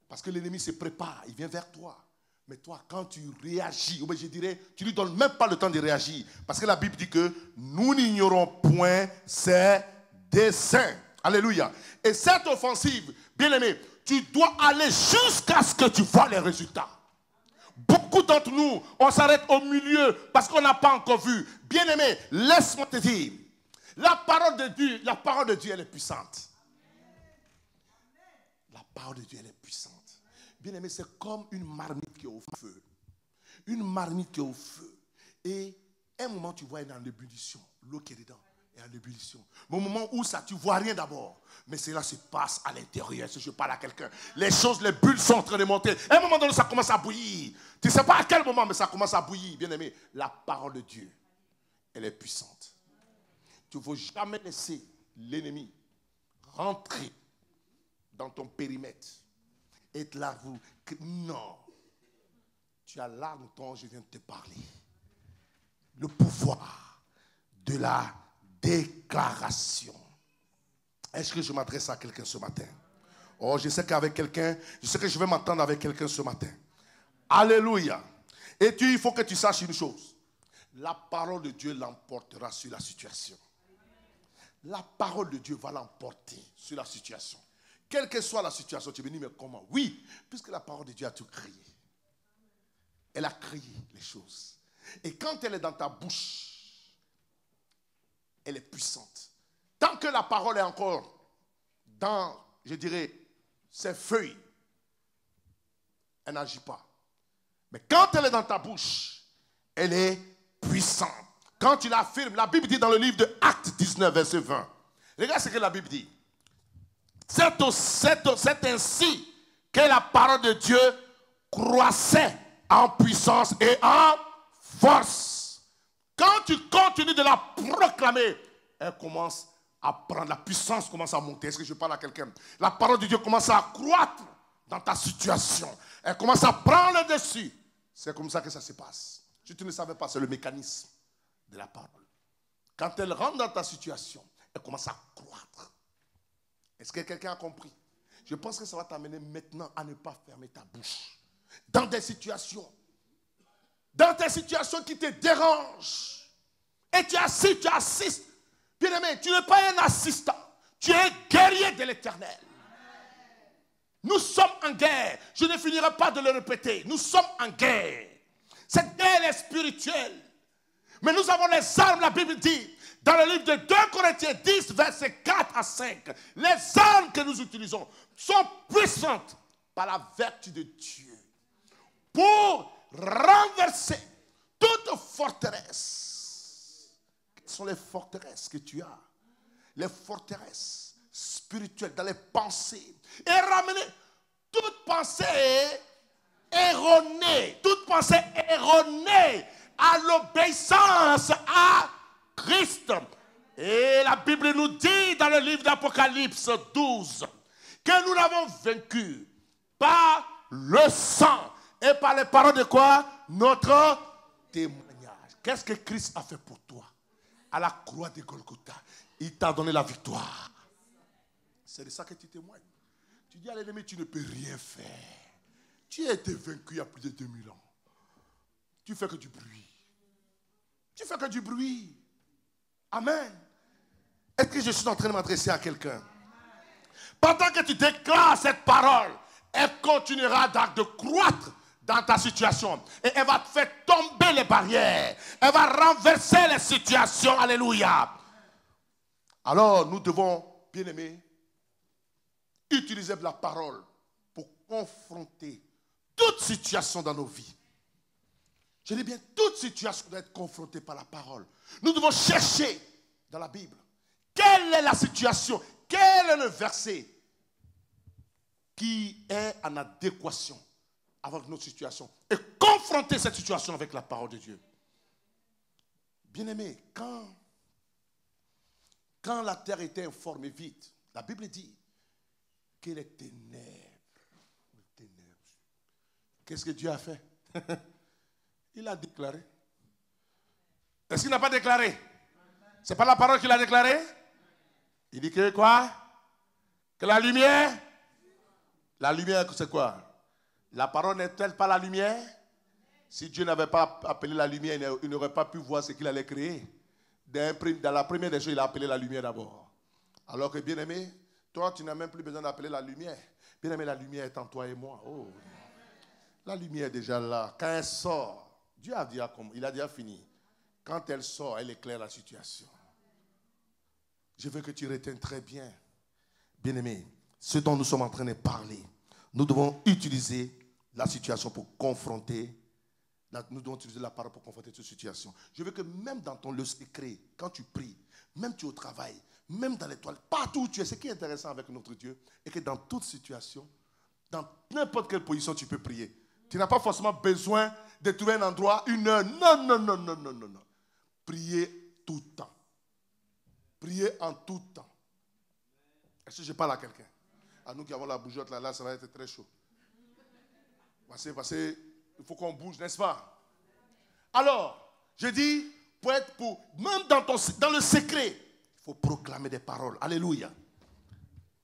Parce que l'ennemi se prépare, il vient vers toi. Mais toi, quand tu réagis, tu ne lui donnes même pas le temps de réagir. Parce que la Bible dit que nous n'ignorons point ses desseins. Alléluia. Et cette offensive, bien aimé, tu dois aller jusqu'à ce que tu vois les résultats. Beaucoup d'entre nous, on s'arrête au milieu parce qu'on n'a pas encore vu. Bien aimé, laisse-moi te dire, la parole de Dieu, elle est puissante. La parole de Dieu, elle est puissante. Bien aimé, c'est comme une marmite qui est au feu. Une marmite qui est au feu. Et un moment, tu vois, elle est en ébullition. L'eau qui est dedans est en ébullition. Mais au moment où ça, tu ne vois rien d'abord. Mais cela se passe à l'intérieur. Si je parle à quelqu'un, les bulles sont en train de monter. À un moment donné, ça commence à bouillir. Tu ne sais pas à quel moment, mais ça commence à bouillir. Bien aimé, la parole de Dieu, elle est puissante. Tu ne faut jamais laisser l'ennemi rentrer dans ton périmètre. Et là, non. Tu as là dont je viens de te parler. Le pouvoir de la déclaration. déclaration. Est-ce que je m'adresse à quelqu'un ce matin? Oh, je sais qu'avec quelqu'un, je sais que je vais m'entendre avec quelqu'un ce matin. Alléluia. Et il faut que tu saches une chose. La parole de Dieu l'emportera sur la situation. La parole de Dieu va l'emporter sur la situation. Quelle que soit la situation, tu me dis, mais comment? Oui, puisque la parole de Dieu a tout créé. Elle a créé les choses. Et quand elle est dans ta bouche, elle est puissante. Tant que la parole est encore dans, je dirais, ses feuilles, elle n'agit pas. Mais quand elle est dans ta bouche, elle est puissante. Quand tu l'affirmes, la Bible dit dans le livre de Actes 19, verset 20. Regarde ce que la Bible dit. C'est ainsi que la parole de Dieu croissait en puissance et en force. Quand tu continues de la proclamer, elle commence à prendre, la puissance commence à monter. Est-ce que je parle à quelqu'un? La parole de Dieu commence à croître dans ta situation. Elle commence à prendre le dessus. C'est comme ça que ça se passe. Si tu ne savais pas, c'est le mécanisme de la parole. Quand elle rentre dans ta situation, elle commence à croître. Est-ce que quelqu'un a compris? Je pense que ça va t'amener maintenant à ne pas fermer ta bouche. Dans des situations qui te dérangent. Et tu assistes. Bien aimé, tu n'es pas un assistant. Tu es un guerrier de l'Éternel. Nous sommes en guerre. Je ne finirai pas de le répéter. Nous sommes en guerre. Cette guerre est spirituelle. Mais nous avons les armes, la Bible dit, dans le livre de 2 Corinthiens 10, versets 4 à 5. Les armes que nous utilisons sont puissantes par la vertu de Dieu pour renverser toute forteresse. Quelles sont les forteresses que tu as? Les forteresses spirituelles dans les pensées. Et ramener toute pensée erronée, à l'obéissance à Christ. Et la Bible nous dit dans le livre d'Apocalypse 12 que nous l'avons vaincu par le sang et par les paroles de quoi? Notre témoignage. Qu'est-ce que Christ a fait pour toi? À la croix de Golgotha, il t'a donné la victoire. C'est de ça que tu témoignes. Tu dis à l'ennemi, tu ne peux rien faire. Tu as été vaincu il y a plus de 2000 ans. Tu fais que du bruit. Tu fais que du bruit. Amen. Est-ce que je suis en train de m'adresser à quelqu'un? Pendant que tu déclares cette parole, elle continuera de croître dans ta situation. Et elle va te faire tomber les barrières. Elle va renverser les situations. Alléluia. Alors, nous devons, bien aimés, utiliser la parole pour confronter toute situation dans nos vies. Je dis bien, toute situation doit être confrontée par la parole. Nous devons chercher dans la Bible quelle est la situation, quel est le verset qui est en adéquation avec notre situation et confronter cette situation avec la parole de Dieu. Bien-aimé, quand la terre était informe et vide, la Bible dit que les ténèbres. Qu'est-ce que Dieu a fait? Il a déclaré. Est-ce qu'il n'a pas déclaré? C'est pas la parole qu'il a déclarée? Il dit que quoi? Que la lumière c'est quoi? La parole n'est-elle pas la lumière? Si Dieu n'avait pas appelé la lumière, il n'aurait pas pu voir ce qu'il allait créer. Dans la première des choses, il a appelé la lumière d'abord. Alors que bien aimé, toi tu n'as même plus besoin d'appeler la lumière. Bien aimé, la lumière est en toi et moi. Oh. La lumière est déjà là. Quand elle sort, Dieu a déjà, il a déjà fini. Quand elle sort, elle éclaire la situation. Je veux que tu retiennes très bien, bien-aimé, ce dont nous sommes en train de parler. Nous devons utiliser la situation pour confronter. Nous devons utiliser la parole pour confronter cette situation. Je veux que même dans ton lieu secret, quand tu pries, même tu es au travail, même dans les toilettes, partout où tu es, ce qui est intéressant avec notre Dieu, est que dans toute situation, dans n'importe quelle position, tu peux prier. Tu n'as pas forcément besoin de trouver un endroit, une heure. Non. Priez tout le temps. Priez en tout temps. Est-ce que je parle à quelqu'un? À nous qui avons la bougeotte là, ça va être très chaud. Parce que il faut qu'on bouge, n'est-ce pas? Alors, je dis, même dans le secret, il faut proclamer des paroles. Alléluia.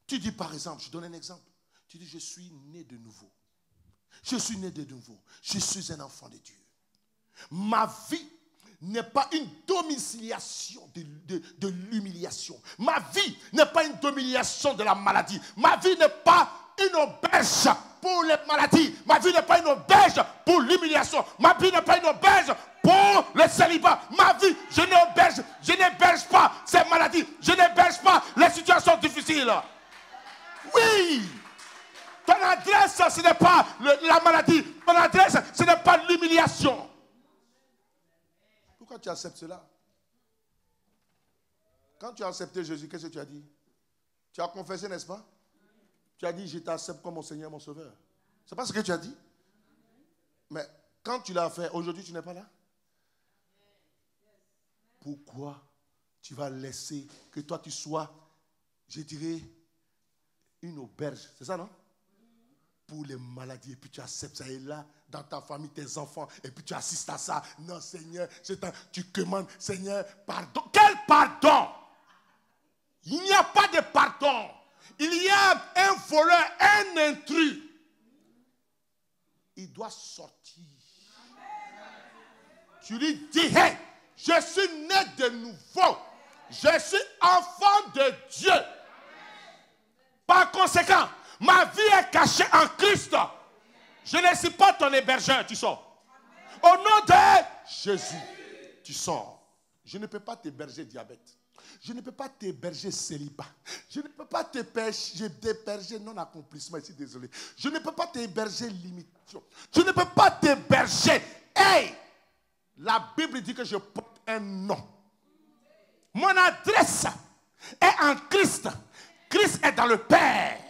Tu dis par exemple, je donne un exemple. Tu dis, je suis né de nouveau. Je suis né de nouveau. Je suis un enfant de Dieu. Ma vie n'est pas une domiciliation de l'humiliation. Ma vie n'est pas une domiciliation de la maladie. Ma vie n'est pas une auberge pour les maladies. Ma vie n'est pas une auberge pour l'humiliation. Ma vie n'est pas une auberge pour le célibat. Ma vie, je n'héberge pas ces maladies. Je n'héberge pas les situations difficiles. Oui. Ton adresse, ce n'est pas la maladie. Ton adresse, ce n'est pas l'humiliation. Pourquoi tu acceptes cela? Quand tu as accepté Jésus, qu'est-ce que tu as dit? Tu as confessé, n'est-ce pas? Tu as dit, je t'accepte comme mon Seigneur, mon Sauveur. C'est pas ce que tu as dit? Mais quand tu l'as fait, aujourd'hui, tu n'es pas là? Pourquoi tu vas laisser que toi, tu sois, je dirais, une auberge? C'est ça, non? Pour les maladies, et puis tu acceptes ça, et là, dans ta famille, tes enfants, et puis tu assistes à ça. Non, Seigneur, tu commandes, Seigneur, pardon. Quel pardon? Il n'y a pas de pardon. Il y a un voleur, un intrus. Il doit sortir. Tu lui dis, hey, je suis né de nouveau. Je suis enfant de Dieu. Par conséquent, ma vie est cachée en Christ. Je ne suis pas ton hébergeur, tu sors. Au nom de Jésus, tu sors. Je ne peux pas t'héberger diabète. Je ne peux pas t'héberger célibat. Je ne peux pas t'héberger non-accomplissement ici, désolé. Je ne peux pas t'héberger limitation. Je ne peux pas t'héberger. Hey! La Bible dit que je porte un nom. Mon adresse est en Christ. Christ est dans le Père.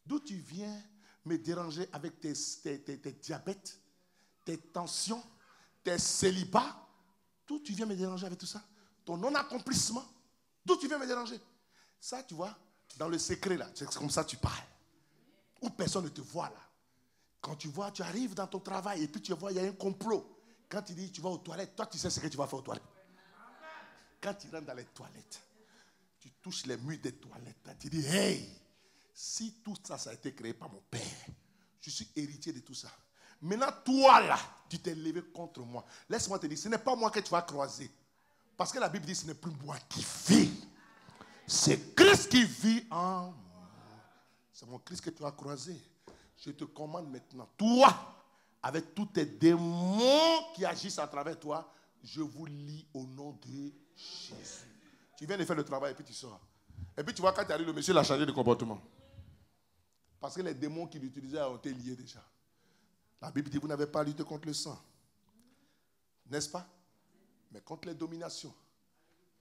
D'où tu viens me déranger avec tes diabètes, tes tensions, tes célibats? D'où tu viens me déranger avec tout ça? Ton non-accomplissement? D'où tu viens me déranger? Ça, tu vois, dans le secret, là, c'est comme ça que tu parles. Où personne ne te voit, là. Quand tu vois, tu arrives dans ton travail et puis tu vois, il y a un complot. Quand tu dis, tu vas aux toilettes, toi, tu sais ce que tu vas faire aux toilettes. Quand tu rentres dans les toilettes, tu touches les murs des toilettes, là, tu dis, hey, si tout ça, ça a été créé par mon père, je suis héritier de tout ça. Maintenant, toi, là, tu t'es levé contre moi. Laisse-moi te dire, ce n'est pas moi que tu vas croiser. Parce que la Bible dit, ce n'est plus moi qui vis. C'est Christ qui vit en moi. C'est mon Christ que tu as croisé. Je te commande maintenant, toi, avec tous tes démons qui agissent à travers toi, je vous lie au nom de Jésus. Tu viens de faire le travail et puis tu sors. Et puis tu vois, quand tu arrives, le monsieur l'a changé de comportement. Parce que les démons qu'il utilisait ont été liés déjà. La Bible dit, vous n'avez pas lutté contre le sang. N'est-ce pas? Mais contre les dominations,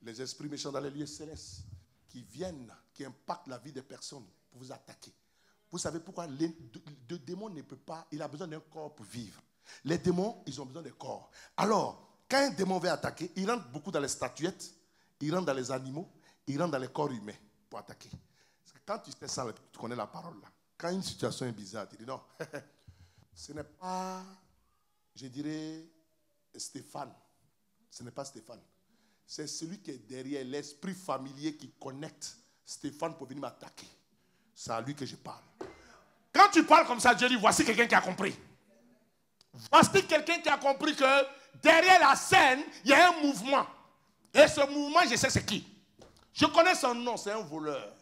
les esprits méchants dans les lieux célestes, qui viennent, qui impactent la vie des personnes pour vous attaquer. Vous savez pourquoi le démon ne peut pas, il a besoin d'un corps pour vivre. Les démons, ils ont besoin de corps. Alors, quand un démon veut attaquer, il rentre beaucoup dans les statuettes, il rentre dans les animaux, il rentre dans les corps humains pour attaquer. Parce que quand tu sais ça, tu connais la parole là. Quand une situation est bizarre, tu dis non, ce n'est pas, je dirais, Stéphane. Ce n'est pas Stéphane. C'est celui qui est derrière, l'esprit familier qui connecte Stéphane pour venir m'attaquer. C'est à lui que je parle. Quand tu parles comme ça, Dieu dit, voici quelqu'un qui a compris. Voici quelqu'un qui a compris que derrière la scène, il y a un mouvement. Et ce mouvement, je sais c'est qui. Je connais son nom, c'est un voleur.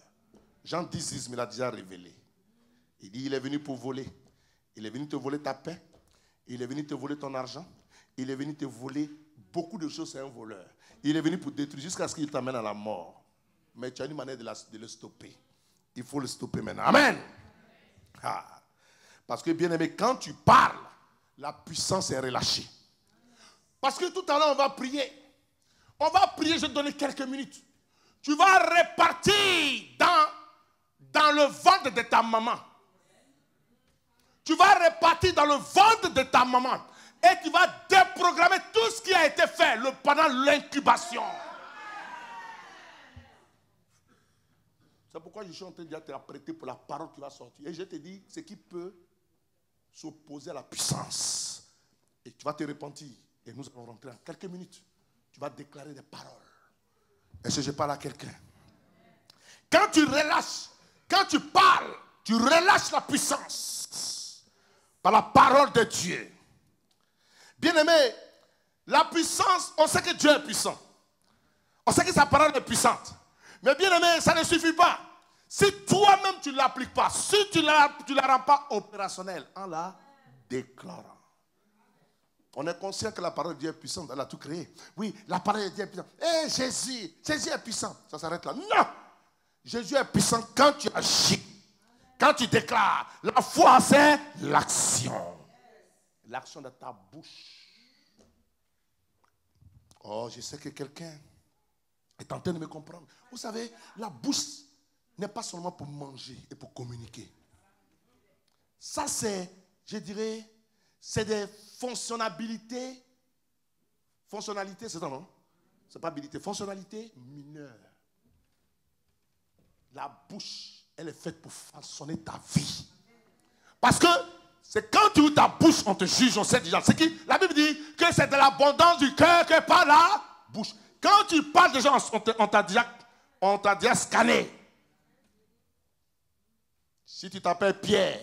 Jean 10, me l'a déjà révélé. Il dit, il est venu pour voler. Il est venu te voler ta paix. Il est venu te voler ton argent. Il est venu te voler beaucoup de choses, c'est un voleur. Il est venu pour détruire jusqu'à ce qu'il t'amène à la mort. Mais tu as une manière de le stopper. Il faut le stopper maintenant. Amen. Ah. Parce que bien aimé, quand tu parles, la puissance est relâchée. Parce que tout à l'heure, on va prier. On va prier, je vais te donner quelques minutes. Tu vas repartir dans le ventre de ta maman. Tu vas repartir dans le ventre de ta maman. Et tu vas déprogrammer tout ce qui a été fait pendant l'incubation. C'est pourquoi je suis en train de t'apprêter pour la parole qui va sortir. Et je te dis ce qui peut s'opposer à la puissance. Et tu vas te repentir. Et nous allons rentrer en quelques minutes. Tu vas déclarer des paroles. Est-ce que je parle à quelqu'un? Quand tu relâches, quand tu parles, tu relâches la puissance par la parole de Dieu. Bien-aimé, la puissance, on sait que Dieu est puissant. On sait que sa parole est puissante. Mais bien-aimé, ça ne suffit pas. Si toi-même tu ne l'appliques pas, si tu ne la rends pas opérationnelle en la déclarant. On est conscient que la parole de Dieu est puissante, elle a tout créé. Oui, la parole de Dieu est puissante. Eh, Jésus est puissant. Ça s'arrête là. Non! Jésus est puissant quand tu agis, quand tu déclares. La foi, c'est l'action. L'action de ta bouche. Oh, je sais que quelqu'un est en train de me comprendre. Vous savez, la bouche n'est pas seulement pour manger et pour communiquer. Ça, c'est, je dirais, c'est des fonctionnalités. Fonctionnalité, c'est ça, non? C'est pas habilité. Fonctionnalité mineure. La bouche, elle est faite pour façonner ta vie. Parce que c'est quand tu ouvres ta bouche, on te juge, on sait déjà. C'est qui? La Bible dit que c'est de l'abondance du cœur que par la bouche. Quand tu parles déjà, on t'a déjà scanné. Si tu t'appelles Pierre,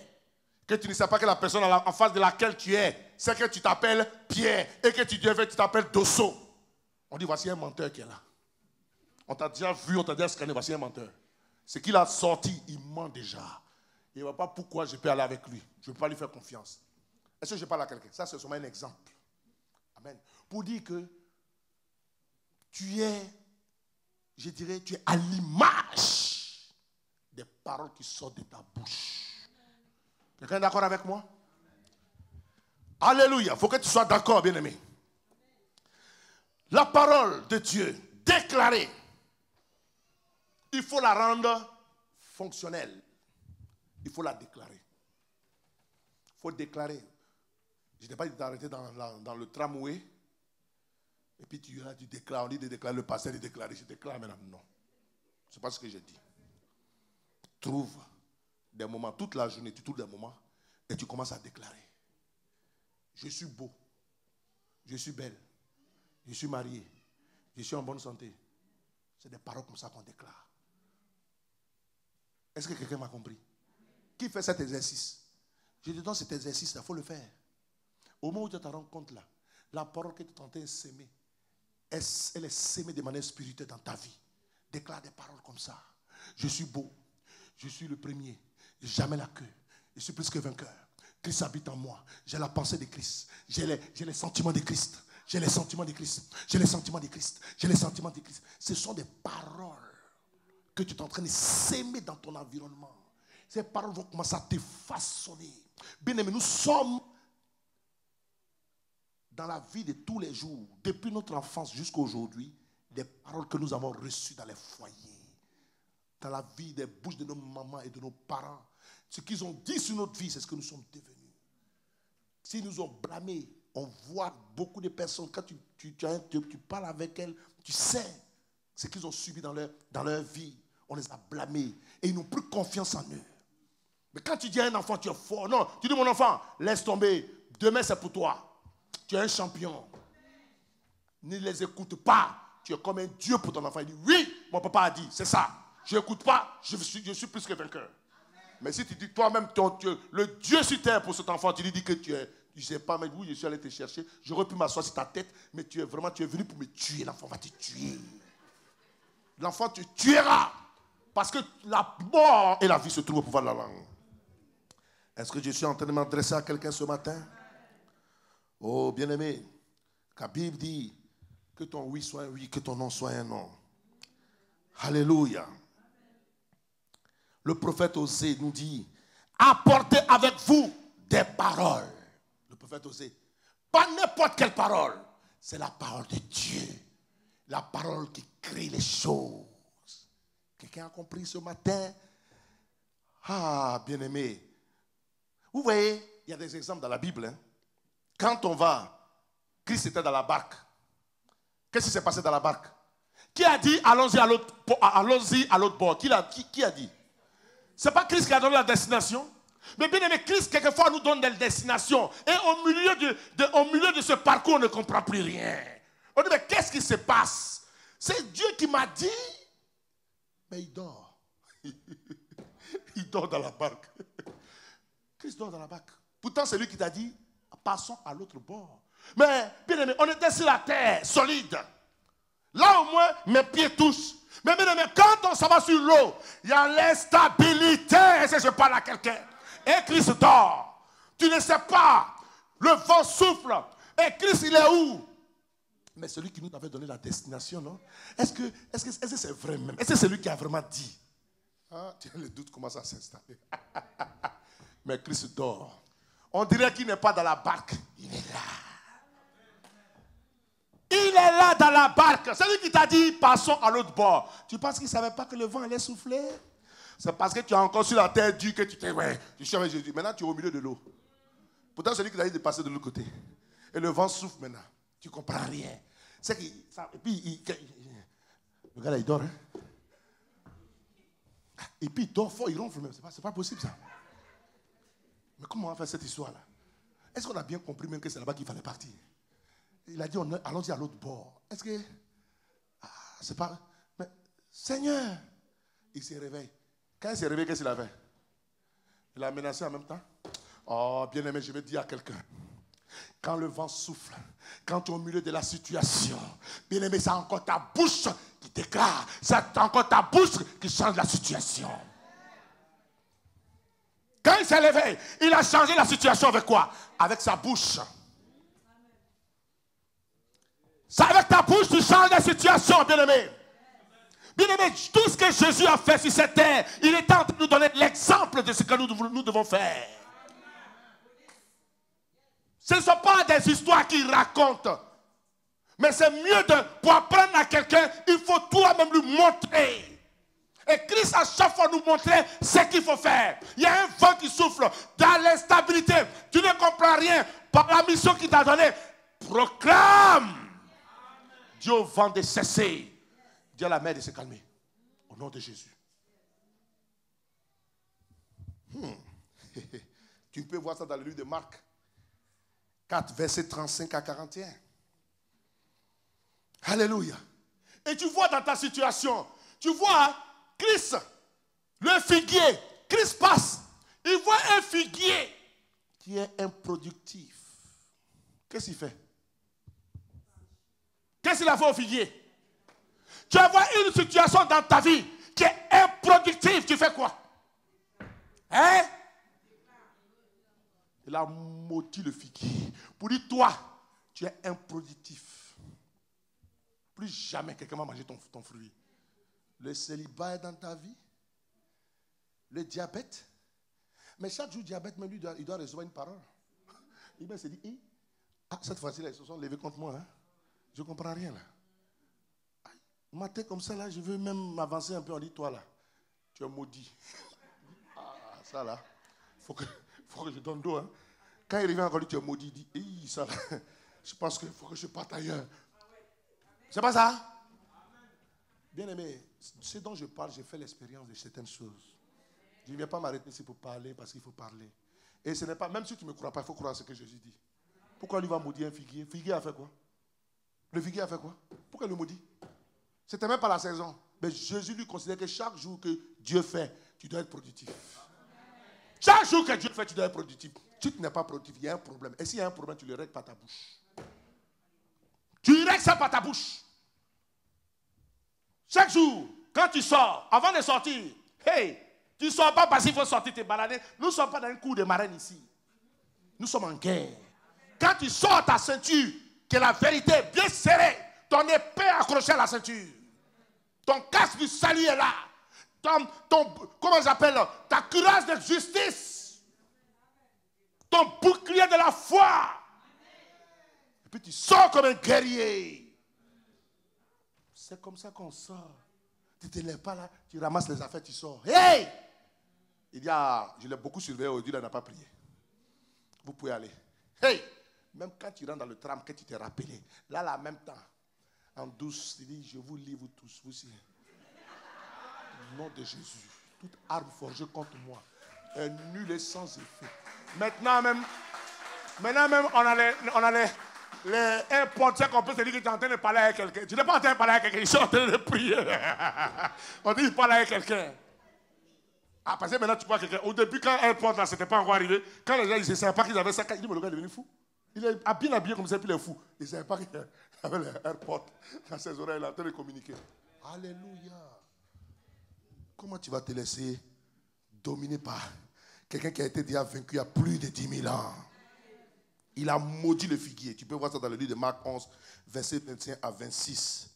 que tu ne sais pas que la personne en face de laquelle tu es, c'est que tu t'appelles Pierre et que tu t'appelles Dosso. On dit voici un menteur qui est là. On t'a déjà vu, on t'a déjà scanné, voici un menteur. Ce qu'il a sorti, il ment déjà. Il ne voit pas pourquoi je peux aller avec lui. Je ne peux pas lui faire confiance. Est-ce que je parle à quelqu'un? Ça, c'est seulement un exemple. Amen. Pour dire que tu es, je dirais, tu es à l'image des paroles qui sortent de ta bouche. Quelqu'un est d'accord avec moi? Alléluia. Il faut que tu sois d'accord, bien-aimé. La parole de Dieu déclarée, il faut la rendre fonctionnelle. Il faut la déclarer. Il faut déclarer. Je n'ai pas dit d'arrêter dans le tramway. Et puis tu déclares. On dit de déclarer. Le pasteur de déclarer. Je déclare maintenant. Non. Ce n'est pas ce que j'ai dit. Trouve des moments, toute la journée, tu trouves des moments et tu commences à déclarer. Je suis beau. Je suis belle. Je suis marié. Je suis en bonne santé. C'est des paroles comme ça qu'on déclare. Est-ce que quelqu'un m'a compris? Qui fait cet exercice? Je te donne cet exercice-là, il faut le faire. Au moment où tu te rends compte là, la parole que tu es en train de s'aimer, elle est sémée de manière spirituelle dans ta vie. Déclare des paroles comme ça. Je suis beau. Je suis le premier. Jamais la queue. Je suis plus que vainqueur. Christ habite en moi. J'ai la pensée de Christ. J'ai les sentiments de Christ. J'ai les sentiments de Christ. J'ai les sentiments de Christ. J'ai les sentiments de Christ. Ce sont des paroles que tu es en train de s'aimer dans ton environnement. Ces paroles vont commencer à te façonner. Bien aimé, nous sommes dans la vie de tous les jours, depuis notre enfance jusqu'à aujourd'hui, des paroles que nous avons reçues dans les foyers, dans la vie des bouches de nos mamans et de nos parents. Ce qu'ils ont dit sur notre vie, c'est ce que nous sommes devenus. S'ils nous ont blâmés, on voit beaucoup de personnes, quand tu parles avec elles, tu sais ce qu'ils ont subi dans leur vie. On les a blâmés et ils n'ont plus confiance en eux. Mais quand tu dis à un enfant, tu es fort. Non, tu dis mon enfant, laisse tomber. Demain, c'est pour toi. Tu es un champion. Ne les écoute pas. Tu es comme un Dieu pour ton enfant. Il dit, oui, mon papa a dit, c'est ça. Je n'écoute pas, je suis plus que vainqueur. Mais si tu dis toi-même, le Dieu sur terre pour cet enfant, tu lui dis que tu es, je ne sais pas, mais oui, je suis allé te chercher. J'aurais pu m'asseoir sur ta tête, mais tu es venu pour me tuer. L'enfant va te tuer. L'enfant te tuera. Parce que la mort et la vie se trouvent au pouvoir de la langue. Est-ce que je suis en train de m'adresser à quelqu'un ce matin? Oh, bien-aimé, la Bible dit que ton oui soit un oui, que ton non soit un non. Alléluia. Le prophète Osée nous dit, apportez avec vous des paroles. Le prophète Osée, pas n'importe quelle parole, c'est la parole de Dieu. La parole qui crée les choses. Quelqu'un a compris ce matin? Ah, bien-aimé. Vous voyez, il y a des exemples dans la Bible. Hein? Quand on va, Christ était dans la barque. Qu'est-ce qui s'est passé dans la barque? Qui a dit allons-y à l'autre bord? Qui a dit? Ce n'est pas Christ qui a donné la destination. Mais bien aimé, Christ quelquefois nous donne des destinations. Et au milieu de ce parcours, on ne comprend plus rien. On dit mais qu'est-ce qui se passe? C'est Dieu qui m'a dit. Mais il dort. Il dort dans la barque. Christ dort dans la barque. Pourtant, c'est lui qui t'a dit, passons à l'autre bord. Mais, bien aimé, on était sur la terre, solide. Là, au moins, mes pieds touchent. Mais, bien aimé, quand on s'en va sur l'eau, il y a l'instabilité. Est-ce que je parle à quelqu'un? Et Christ dort. Tu ne sais pas. Le vent souffle. Et Christ, il est où? Mais celui qui nous avait donné la destination, non? Est-ce que c'est vrai même? Est-ce que c'est lui qui a vraiment dit? Ah, tiens, le doute commence à s'installer. Mais Christ dort. On dirait qu'il n'est pas dans la barque. Il est là. Il est là dans la barque. C'est lui qui t'a dit, passons à l'autre bord. Tu penses qu'il ne savait pas que le vent allait souffler? C'est parce que tu es encore sur la terre dure que tu t'es... Ouais, tu cherches Jésus. Maintenant, tu es au milieu de l'eau. Pourtant, c'est lui qui t'a dit de passer de l'autre côté. Et le vent souffle maintenant. Tu ne comprends rien. C'est qu'il... Et puis, le gars là, il dort. Hein? Et puis, il dort fort, il ronfle même. C'est pas possible, ça. Mais comment on va faire cette histoire-là? Est-ce qu'on a bien compris même que c'est là-bas qu'il fallait partir? Il a dit, allons-y à l'autre bord. Est-ce que... Ah, c'est pas... Mais, Seigneur! Il se réveille. Quand il s'est réveillé, qu'est-ce qu'il a fait? Il a menacé en même temps. Oh, bien-aimé, je vais dire à quelqu'un. Quand le vent souffle, quand tu es au milieu de la situation, bien-aimé, c'est encore ta bouche qui déclare. C'est encore ta bouche qui change la situation. Quand il s'est levé, il a changé la situation avec quoi? Avec sa bouche. C'est avec ta bouche que tu changes la situation, bien-aimé. Bien-aimé, tout ce que Jésus a fait sur cette terre, il est en train de nous donner l'exemple de ce que nous devons faire. Ce ne sont pas des histoires qu'il raconte. Mais c'est mieux pour apprendre à quelqu'un, il faut toi-même lui montrer. Et Christ à chaque fois nous montrer ce qu'il faut faire. Il y a un vent qui souffle dans l'instabilité. Tu ne comprends rien. Par la mission qu'il t'a donnée, proclame. Dis au vent de cesser. Dis à la mer de se calmer. Au nom de Jésus. Tu peux voir ça dans le livre de Marc 4, versets 35 à 41. Alléluia. Et tu vois dans ta situation, tu vois Christ, le figuier. Christ passe. Il voit un figuier qui est improductif. Qu'est-ce qu'il fait? Qu'est-ce qu'il a fait au figuier? Tu vois une situation dans ta vie qui est improductive. Tu fais quoi? Hein? Il a maudit le figuier. Pour dire, toi, tu es improductif. Plus jamais quelqu'un va manger ton fruit. Le célibat est dans ta vie. Le diabète. Mais chaque jour, le diabète, même lui, il doit recevoir une parole. Il se dit, cette fois-ci, ils se sont levés contre moi. Hein? Je ne comprends rien là. Matin comme ça, là, je veux même m'avancer un peu. On dit, toi là, tu es maudit. Ça là, faut que je donne d'eau. Hein. Quand il revient encore, tu es maudit. Il dit, ça là, je pense qu'il faut que je parte ailleurs. C'est pas ça? Bien aimé, ce dont je parle, j'ai fait l'expérience de certaines choses. Je ne viens pas m'arrêter ici pour parler parce qu'il faut parler. Et ce n'est pas, même si tu ne me crois pas, il faut croire à ce que Jésus dit. Pourquoi lui va maudire un figuier? Figuier a fait quoi? Le figuier a fait quoi? Pourquoi il le maudit? C'était même pas la saison. Mais Jésus lui considère que chaque jour que Dieu fait, tu dois être productif. Chaque jour que Dieu fait, tu dois être productif. Si tu n'es pas productif, il y a un problème. Et s'il y a un problème, tu le règles par ta bouche. Tu règles ça par ta bouche. Chaque jour, quand tu sors, avant de sortir, hey, tu ne sors pas parce qu'il faut sortir te balader. Nous ne sommes pas dans un cours de marraine ici. Nous sommes en guerre. Quand tu sors ta ceinture, que la vérité est bien serrée, ton épée accrochée à la ceinture, ton casque du salut est là, comment j'appelle, ta cuirasse de justice, ton bouclier de la foi, et puis tu sors comme un guerrier. C'est comme ça qu'on sort. Tu ne te lèves pas là, tu ramasses les affaires, tu sors. Hey! Il y a, je l'ai beaucoup surveillé aujourd'hui, il n'a pas prié. Vous pouvez aller. Hey! Même quand tu rentres dans le tram, que tu t'es rappelé, là, en même temps, en douce, il dit, je vous lis, vous tous, vous aussi. Au nom de Jésus, toute arme forgée contre moi est nulle et sans effet. Maintenant même, on allait les AirPods, c'est qu'on peut se dire que tu es en train de parler avec quelqu'un. Tu n'es pas en train de parler avec quelqu'un, je suis en train de prier. On dit, il parle avec quelqu'un. Ah, parce que maintenant, tu crois que quelqu'un. Au début, quand AirPods, là, c'était pas encore arrivé, quand les gens, ils ne savaient pas qu'ils avaient ça, ils disent, mais le gars est devenu fou. Il est bien habillé comme ça, puis il est fou. Ils ne savaient pas qu'il avait les AirPods dans ses oreilles, là, en train de communiquer. Alléluia. Comment tu vas te laisser dominer par quelqu'un qui a été déjà vaincu il y a plus de 10 000 ans? Il a maudit le figuier. Tu peux voir ça dans le livre de Marc 11, verset 21 à 26.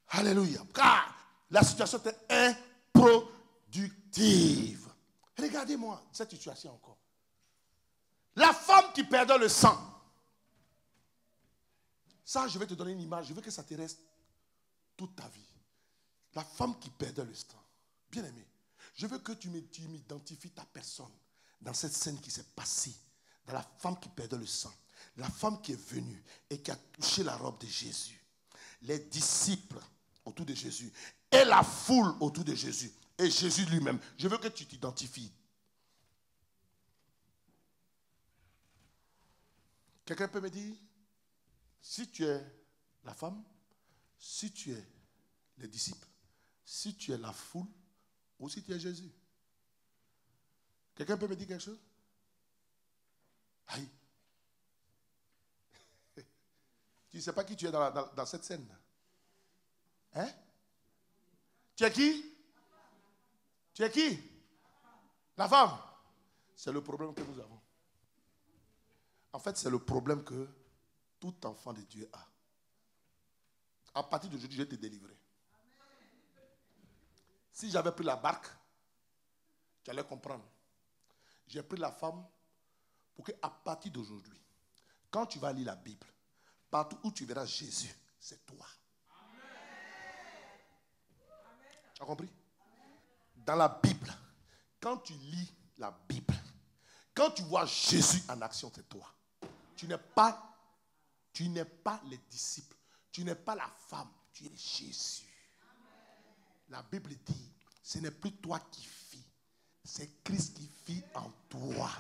Alléluia. Car la situation était improductive. Regardez-moi cette situation encore. La femme qui perdait le sang. Ça, je vais te donner une image. Je veux que ça te reste toute ta vie. La femme qui perdait le sang. Bien aimé, je veux que tu m'identifies ta personne dans cette scène qui s'est passée. Dans la femme qui perdait le sang. La femme qui est venue et qui a touché la robe de Jésus. Les disciples autour de Jésus. Et la foule autour de Jésus. Et Jésus lui-même. Je veux que tu t'identifies. Quelqu'un peut me dire, si tu es la femme, si tu es les disciples, si tu es la foule, ou si tu es Jésus. Quelqu'un peut me dire quelque chose? Aïe. Tu ne sais pas qui tu es dans cette scène. Hein? Tu es qui? Tu es qui? La femme. C'est le problème que nous avons. En fait, c'est le problème que tout enfant de Dieu a. À partir d'aujourd'hui, je vais te délivrer. Si j'avais pris la barque, tu allais comprendre. J'ai pris la femme pour qu'à partir d'aujourd'hui, quand tu vas lire la Bible, partout où tu verras Jésus, c'est toi. Tu as compris? Dans la Bible, quand tu lis la Bible, quand tu vois Jésus en action, c'est toi. Tu n'es pas les disciples. Tu n'es pas la femme. Tu es Jésus. La Bible dit, ce n'est plus toi qui vis. C'est Christ qui vit en toi.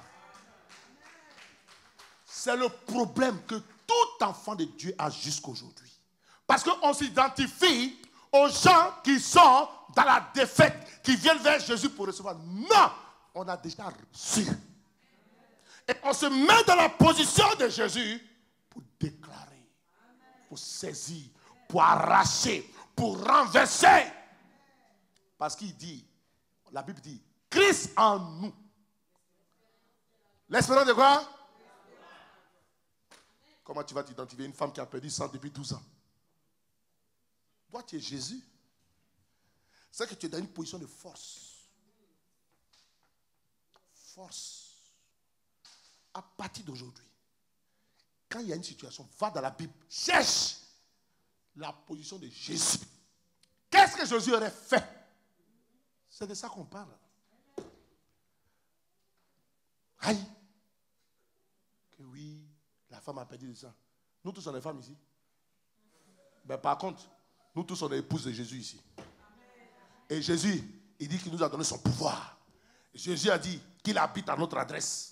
C'est le problème que tout enfant de Dieu a jusqu'aujourd'hui. Parce qu'on s'identifie aux gens qui sont dans la défaite, qui viennent vers Jésus pour recevoir. Non, on a déjà reçu. Et on se met dans la position de Jésus pour déclarer, pour saisir, pour arracher, pour renverser. Parce qu'il dit, la Bible dit, Christ en nous. L'espérance de quoi? Comment tu vas t'identifier une femme qui a perdu sang depuis 12 ans? Toi, tu es Jésus. C'est que tu es dans une position de force. Force. À partir d'aujourd'hui, quand il y a une situation, va dans la Bible, cherche la position de Jésus. Qu'est-ce que Jésus aurait fait? C'est de ça qu'on parle. Aïe. Que oui, la femme a perdu le sang. Nous tous, on est femmes ici. Mais par contre, nous tous, on est épouses de Jésus ici. Et Jésus, il dit qu'il nous a donné son pouvoir. Jésus a dit qu'il habite à notre adresse.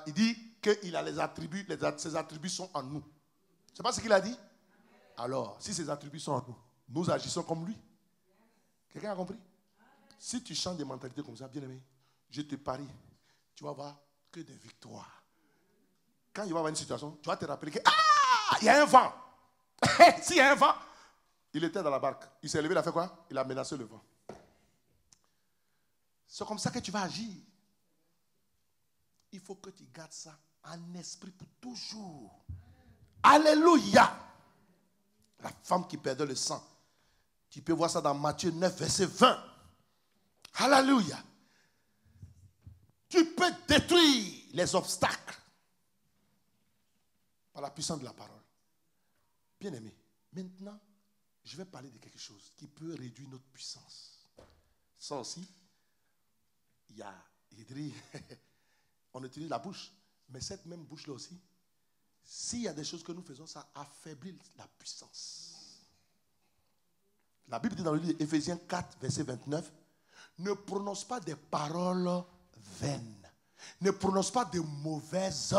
Il dit qu'il a les attributs, ses attributs sont en nous. C'est pas ce qu'il a dit? Alors, si ses attributs sont en nous, nous agissons comme lui. Quelqu'un a compris? Si tu changes des mentalités comme ça, bien aimé, je te parie, tu vas voir que des victoires. Quand il va y avoir une situation, tu vas te rappeler que il y a un vent. S'il y a un vent, il était dans la barque. Il s'est levé, il a fait quoi? Il a menacé le vent. C'est comme ça que tu vas agir. Il faut que tu gardes ça en esprit pour toujours. Alléluia. La femme qui perdait le sang. Tu peux voir ça dans Matthieu 9, verset 20. Alléluia. Tu peux détruire les obstacles par la puissance de la parole. Bien aimé, maintenant, je vais parler de quelque chose qui peut réduire notre puissance. Ça aussi, on utilise la bouche, mais cette même bouche-là aussi, s'il y a des choses que nous faisons, ça affaiblit la puissance. La Bible dit dans le livre d'Éphésiens 4, verset 29, ne prononce pas des paroles vaines. Ne prononce pas de mauvaises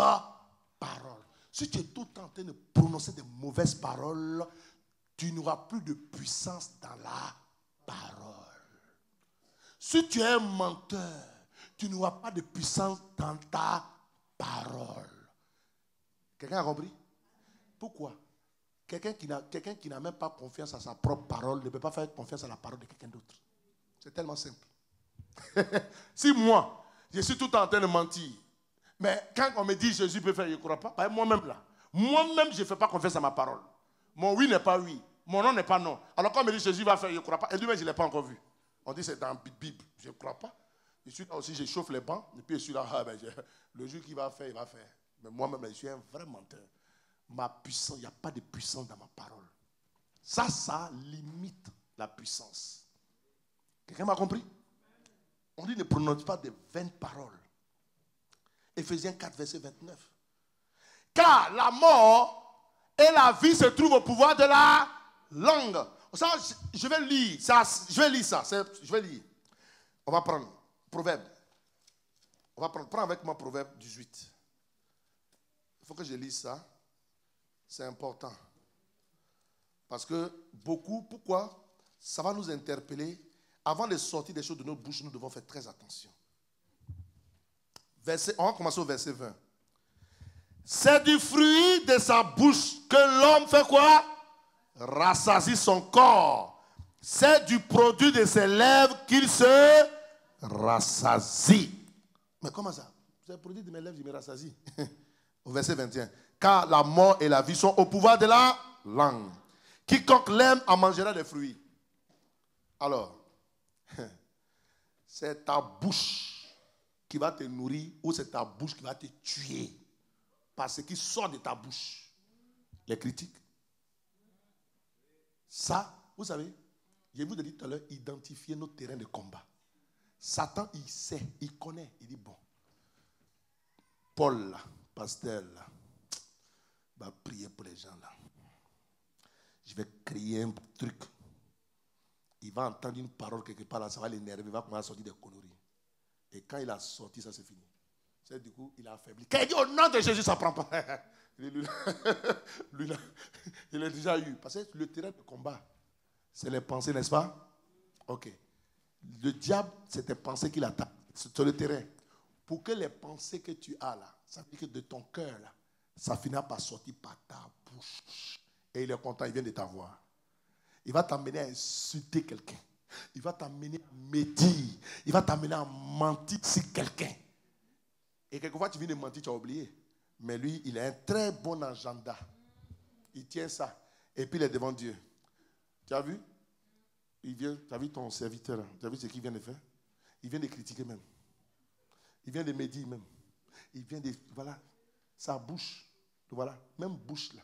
paroles. Si tu es tout le temps en train de prononcer des mauvaises paroles, tu n'auras plus de puissance dans la parole. Si tu es un menteur, tu n'auras pas de puissance dans ta parole. Quelqu'un a compris? Pourquoi? Quelqu'un qui n'a même pas confiance à sa propre parole ne peut pas faire confiance à la parole de quelqu'un d'autre. C'est tellement simple. Si moi, je suis tout le temps en train de mentir, mais quand on me dit Jésus peut faire, je ne crois pas. Moi-même là, moi-même je ne fais pas confiance à ma parole. Mon oui n'est pas oui, mon non n'est pas non. Alors quand on me dit Jésus va faire, je ne crois pas. Et lui-même, je ne l'ai pas encore vu. On dit c'est dans la Bible, je ne crois pas. Je suis là aussi, je chauffe les bancs, et puis je suis là, le jour qu'il va faire, il va faire. Mais moi-même, je suis un vrai menteur. Ma puissance, il n'y a pas de puissance dans ma parole. Ça limite la puissance. Quelqu'un m'a compris? On dit ne prononce pas de vaines paroles. Éphésiens 4, verset 29. Car la mort et la vie se trouvent au pouvoir de la langue. Ça, je vais lire ça. Je vais lire. On va prendre Proverbe. On va prends avec moi Proverbe 18. Il faut que je lise ça. C'est important. Parce que pourquoi? Ça va nous interpeller. Avant de sortir des choses de notre bouche, nous devons faire très attention. On va commencer au verset 20. C'est du fruit de sa bouche que l'homme fait quoi? Rassasie son corps. C'est du produit de ses lèvres qu'il se rassasie. Mais comment ça? C'est le produit de mes lèvres, je me rassasie. Au verset 21. Car la mort et la vie sont au pouvoir de la langue. Quiconque l'aime en mangera des fruits. Alors, c'est ta bouche qui va te nourrir ou c'est ta bouche qui va te tuer. Parce ce qui sort de ta bouche. Les critiques. Ça, vous savez, je vous ai dit tout à l'heure, identifier nos terrains de combat. Satan, il sait, il connaît, il dit bon, Paul, là, pasteur, là, va prier pour les gens là. Je vais créer un truc. Il va entendre une parole quelque part là, ça va l'énerver, il va commencer à sortir des conneries. Et quand il a sorti, ça c'est fini. C'est du coup, il a affaibli. Quand il dit au nom de Jésus, ça ne prend pas. Lui là, il l'a déjà eu. Parce que le terrain de combat, c'est les pensées, n'est-ce pas? Ok. Le diable, c'est tes pensées qu'il attaque. C'est le terrain. Pour que les pensées que tu as là, ça veut dire que de ton cœur là, ça finira par sortir par ta bouche. Et il est content, il vient de t'avoir. Il va t'amener à insulter quelqu'un. Il va t'amener à médire. Il va t'amener à mentir sur quelqu'un. Et quelquefois, tu viens de mentir, tu as oublié. Mais lui, il a un très bon agenda. Il tient ça. Et puis, il est devant Dieu. Tu as vu? Il vient, tu as vu ton serviteur là? Tu as vu ce qu'il vient de faire? Il vient de critiquer même. Il vient de médire même. Il vient de... Voilà. Sa bouche. Voilà. Même bouche là.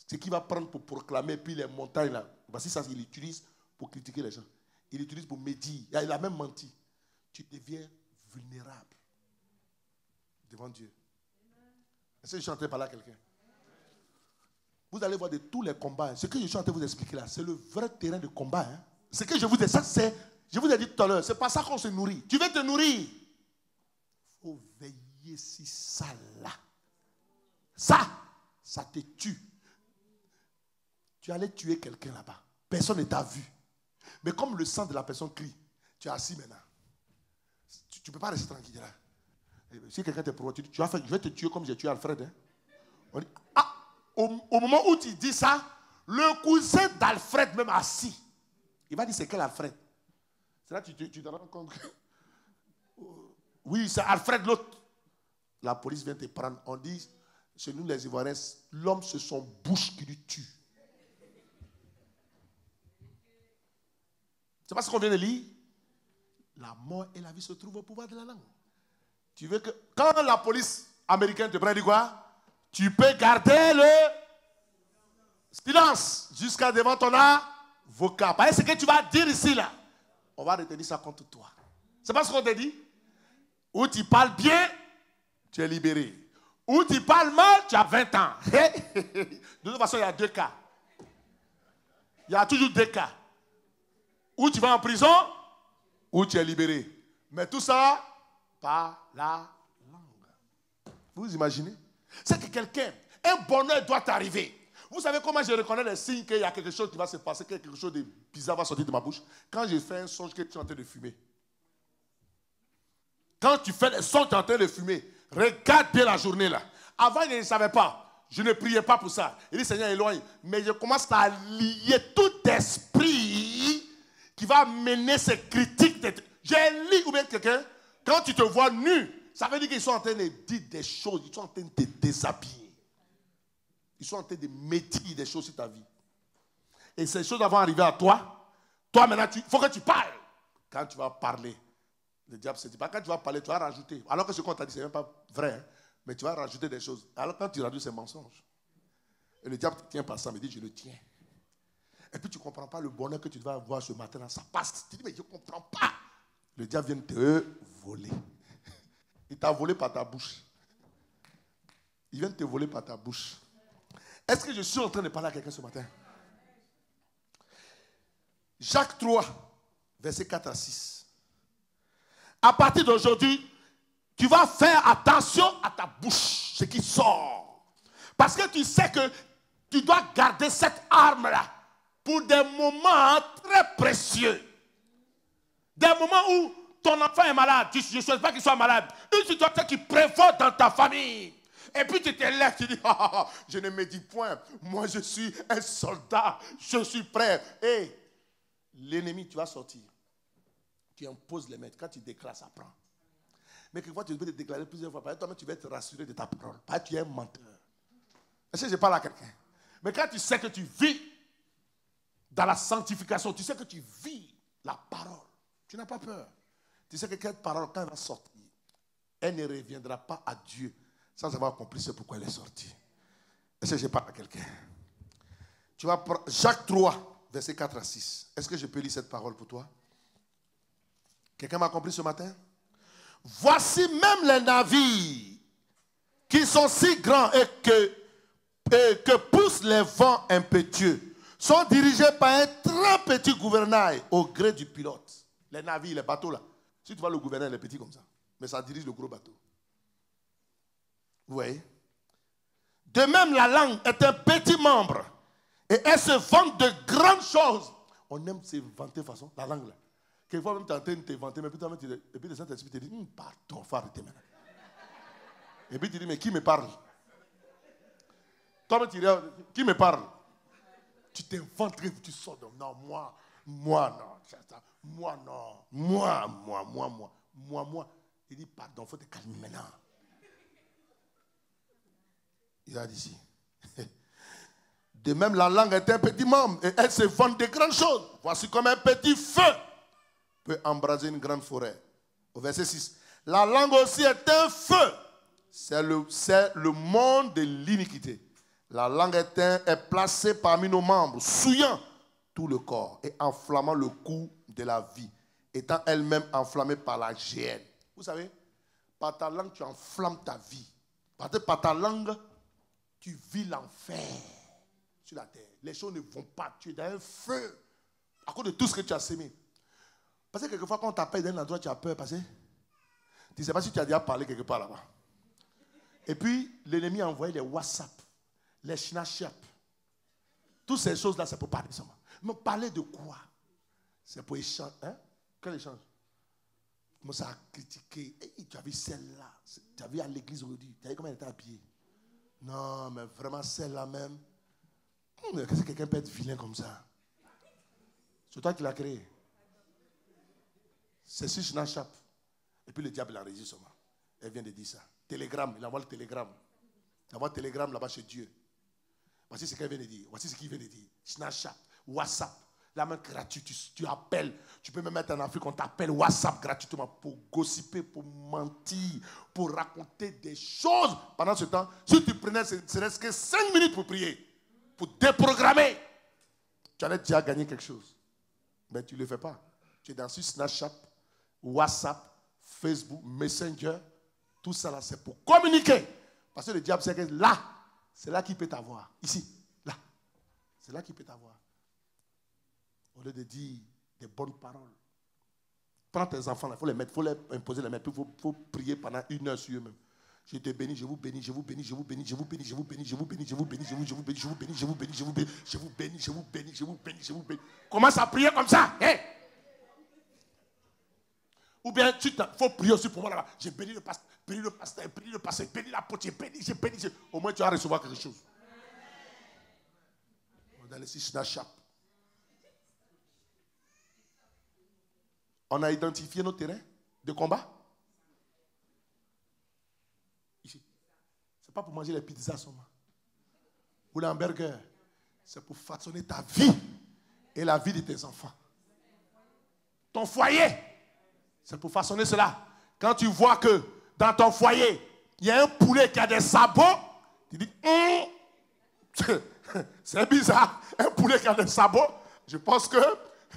Ce qu'il va prendre pour proclamer, puis les montagnes là. Voici ça, il l'utilise pour critiquer les gens. Il l'utilise pour médire. Il a même menti. Tu deviens vulnérable devant Dieu. Est-ce que je suis en train de parler à quelqu'un? Vous allez voir de tous les combats. Hein. Ce que je suis en train de vous expliquer là, c'est le vrai terrain de combat. Hein. Ce que je vous dis, ça c'est, je vous ai dit tout à l'heure, c'est pas ça qu'on se nourrit. Tu veux te nourrir. Il faut veiller sur ça là. Ça te tue. Tu allais tuer quelqu'un là-bas. Personne ne t'a vu. Mais comme le sang de la personne crie, tu es assis maintenant. Tu ne peux pas rester tranquille là. Si quelqu'un te provoque, je vais te tuer comme j'ai tué Alfred. Hein. On dit, au moment où tu dis ça, le cousin d'Alfred même assis. Il va dire c'est quel Alfred? C'est là que tu te rends compte que... Oui, c'est Alfred l'autre. La police vient te prendre. On dit, chez nous les Ivoiriens, l'homme c'est son bouche qui lui tue. C'est pas ce qu'on vient de lire? La mort et la vie se trouvent au pouvoir de la langue. Tu veux que, quand la police américaine te prend, dit quoi? Tu peux garder le silence jusqu'à devant ton avocat. Parce que ce que tu vas dire ici, là, on va retenir ça contre toi. C'est pas ce qu'on te dit? Ou tu parles bien, tu es libéré. Ou tu parles mal, tu as 20 ans. De toute façon, il y a deux cas. Il y a toujours deux cas. Ou tu vas en prison, ou tu es libéré. Mais tout ça, par la langue. Vous imaginez? C'est que quelqu'un Un bonheur doit t'arriver. Vous savez comment je reconnais les signes qu'il y a quelque chose qui va se passer, que quelque chose de bizarre va sortir de ma bouche? Quand je fais un songe que tu es en train de fumer. Quand tu fais le son, tu es en train de fumer. Regarde bien la journée là. Avant, je ne savais pas. Je ne priais pas pour ça. Il dit, Seigneur, éloigne. Mais je commence à lier tout esprit qui va mener ces critiques. J'ai lu, ou bien quelqu'un, quand tu te vois nu, ça veut dire qu'ils sont en train de dire des choses. Ils sont en train de te déshabiller. Ils sont en train de médire des choses sur ta vie. Et ces choses vont arriver à toi. Toi, maintenant, il faut que tu parles. Quand tu vas parler, le diable se dit pas, quand tu vas parler, tu vas rajouter. Alors que ce qu'on t'a dit, ce n'est même pas vrai. Hein, mais tu vas rajouter des choses. Alors quand tu rajoutes, c'est mensonge. Et le diable te tient par ça, me dit, je le tiens. Et puis tu ne comprends pas le bonheur que tu vas avoir ce matin-là. Ça passe. Tu dis, mais je ne comprends pas. Le diable vient te voler. Il t'a volé par ta bouche. Il vient te voler par ta bouche. Est-ce que je suis en train de parler à quelqu'un ce matin? Jacques 3, versets 4 à 6. À partir d'aujourd'hui, tu vas faire attention à ta bouche, ce qui sort. Parce que tu sais que tu dois garder cette arme-là pour des moments très précieux. Des moments où ton enfant est malade, je ne souhaite pas qu'il soit malade. Une situation qui prévaut dans ta famille. Et puis tu te lèves, tu dis, je ne me dis point, moi je suis un soldat, je suis prêt. Et l'ennemi, tu vas sortir. Tu imposes les maîtres. Quand tu déclares, ça prend. Mais quelquefois, tu peux te déclarer plusieurs fois. Toi-même, tu vas être rassuré de ta parole. Parce que tu es un menteur. Est-ce que je parle à quelqu'un? Mais quand tu sais que tu vis dans la sanctification, tu sais que tu vis la parole, tu n'as pas peur. Tu sais que cette parole, quand elle va sortir, elle ne reviendra pas à Dieu sans avoir accompli ce pourquoi elle est sortie. Est-ce que je parle à quelqu'un? Tu vas prendre Jacques 3, versets 4 à 6. Est-ce que je peux lire cette parole pour toi? Quelqu'un m'a compris ce matin? Voici même les navires qui sont si grands et que poussent les vents impétueux sont dirigés par un très petit gouvernail au gré du pilote. Les navires, les bateaux là. Si tu vois le gouvernail, il est petit comme ça. Mais ça dirige le gros bateau. Vous voyez? De même, la langue est un petit membre. Et elle se vante de grandes choses. On aime se vanter de façon, la langue là. Quelquefois même tu es en train de te vanter, mais et puis le Saint-Esprit te dit, pardon, il faut arrêter maintenant. Et puis tu dis, mais qui me parle? Toi-même tu dis, qui me parle? Tu t'inventes, tu sors de non, moi non. Il dit, pardon, il faut te calmer maintenant. Il a dit ici. De même, la langue est un petit membre et elle se vante de grandes choses. Voici comme un petit feu peut embraser une grande forêt. Au verset 6. La langue aussi est un feu. C'est le monde de l'iniquité. La langue est placée parmi nos membres, souillant tout le corps et enflammant le cou de la vie, étant elle-même enflammée par la géhenne. Vous savez, par ta langue, tu enflammes ta vie. Par ta langue, tu vis l'enfer sur la terre. Les choses ne vont pas. Tu es dans un feu à cause de tout ce que tu as sémé. Parce que quelquefois, quand on t'appelle d'un endroit, tu as peur. Parce que tu ne sais pas si tu as déjà parlé quelque part là-bas. Et puis, l'ennemi a envoyé les WhatsApp, les Snapchat. Toutes ces choses-là, c'est pour parler seulement. Mais parler de quoi? C'est pour échanger. Hein? Quel échange? Comment ça a critiqué? Hey, tu as vu celle-là? Tu as vu à l'église aujourd'hui? Tu as vu comment elle était habillée? Non, mais vraiment celle-là même. Qu'est-ce que quelqu'un peut être vilain comme ça? C'est toi qui l'as créé. C'est sur Snapchat. Et puis le diable l'a résisté seulement. Elle vient de dire ça. Télégramme, il envoie le télégramme. Il envoie le télégramme là-bas chez Dieu. Voici ce qu'elle vient de dire. Voici ce qu'il vient de dire. Snapchat, WhatsApp, la main gratuite. Tu appelles. Tu peux même mettre en Afrique, on t'appelle WhatsApp gratuitement pour gossiper, pour mentir, pour raconter des choses. Pendant ce temps, si tu prenais, ce serait que 5 minutes pour prier, pour déprogrammer, tu allais déjà gagner quelque chose. Mais tu ne le fais pas. Tu es dans ce Snapchat, WhatsApp, Facebook, Messenger. Tout ça là, c'est pour communiquer. Parce que le diable sait que là, c'est là qu'il peut t'avoir. Ici, là. C'est là qu'il peut t'avoir. Au lieu de dire des bonnes paroles. Prends tes enfants, il faut les mettre, il faut les imposer les mettre. Il faut prier pendant 1 heure sur eux-mêmes. Je te bénis, je vous bénis, je vous bénis, je vous bénis, je vous bénis, je vous bénis, je vous bénis, je vous bénis, je vous bénis, je vous bénis, je vous bénis, je vous bénis, je vous bénis, je vous bénis, je vous bénis, je vous bénis. Commence à prier comme ça. Ou bien il faut prier aussi pour moi là-bas. J'ai béni le pasteur, béni le pasteur, béni le pasteur, béni l'apôtre, j'ai béni. Au moins tu vas recevoir quelque chose. Dans les 6 Snapchat. On a identifié nos terrains de combat. Ici. Ce n'est pas pour manger les pizzas seulement. Ou les hamburgers. C'est pour façonner ta vie et la vie de tes enfants. Ton foyer. C'est pour façonner cela. Quand tu vois que dans ton foyer, il y a un poulet qui a des sabots, tu dis, c'est bizarre. Un poulet qui a des sabots, je pense que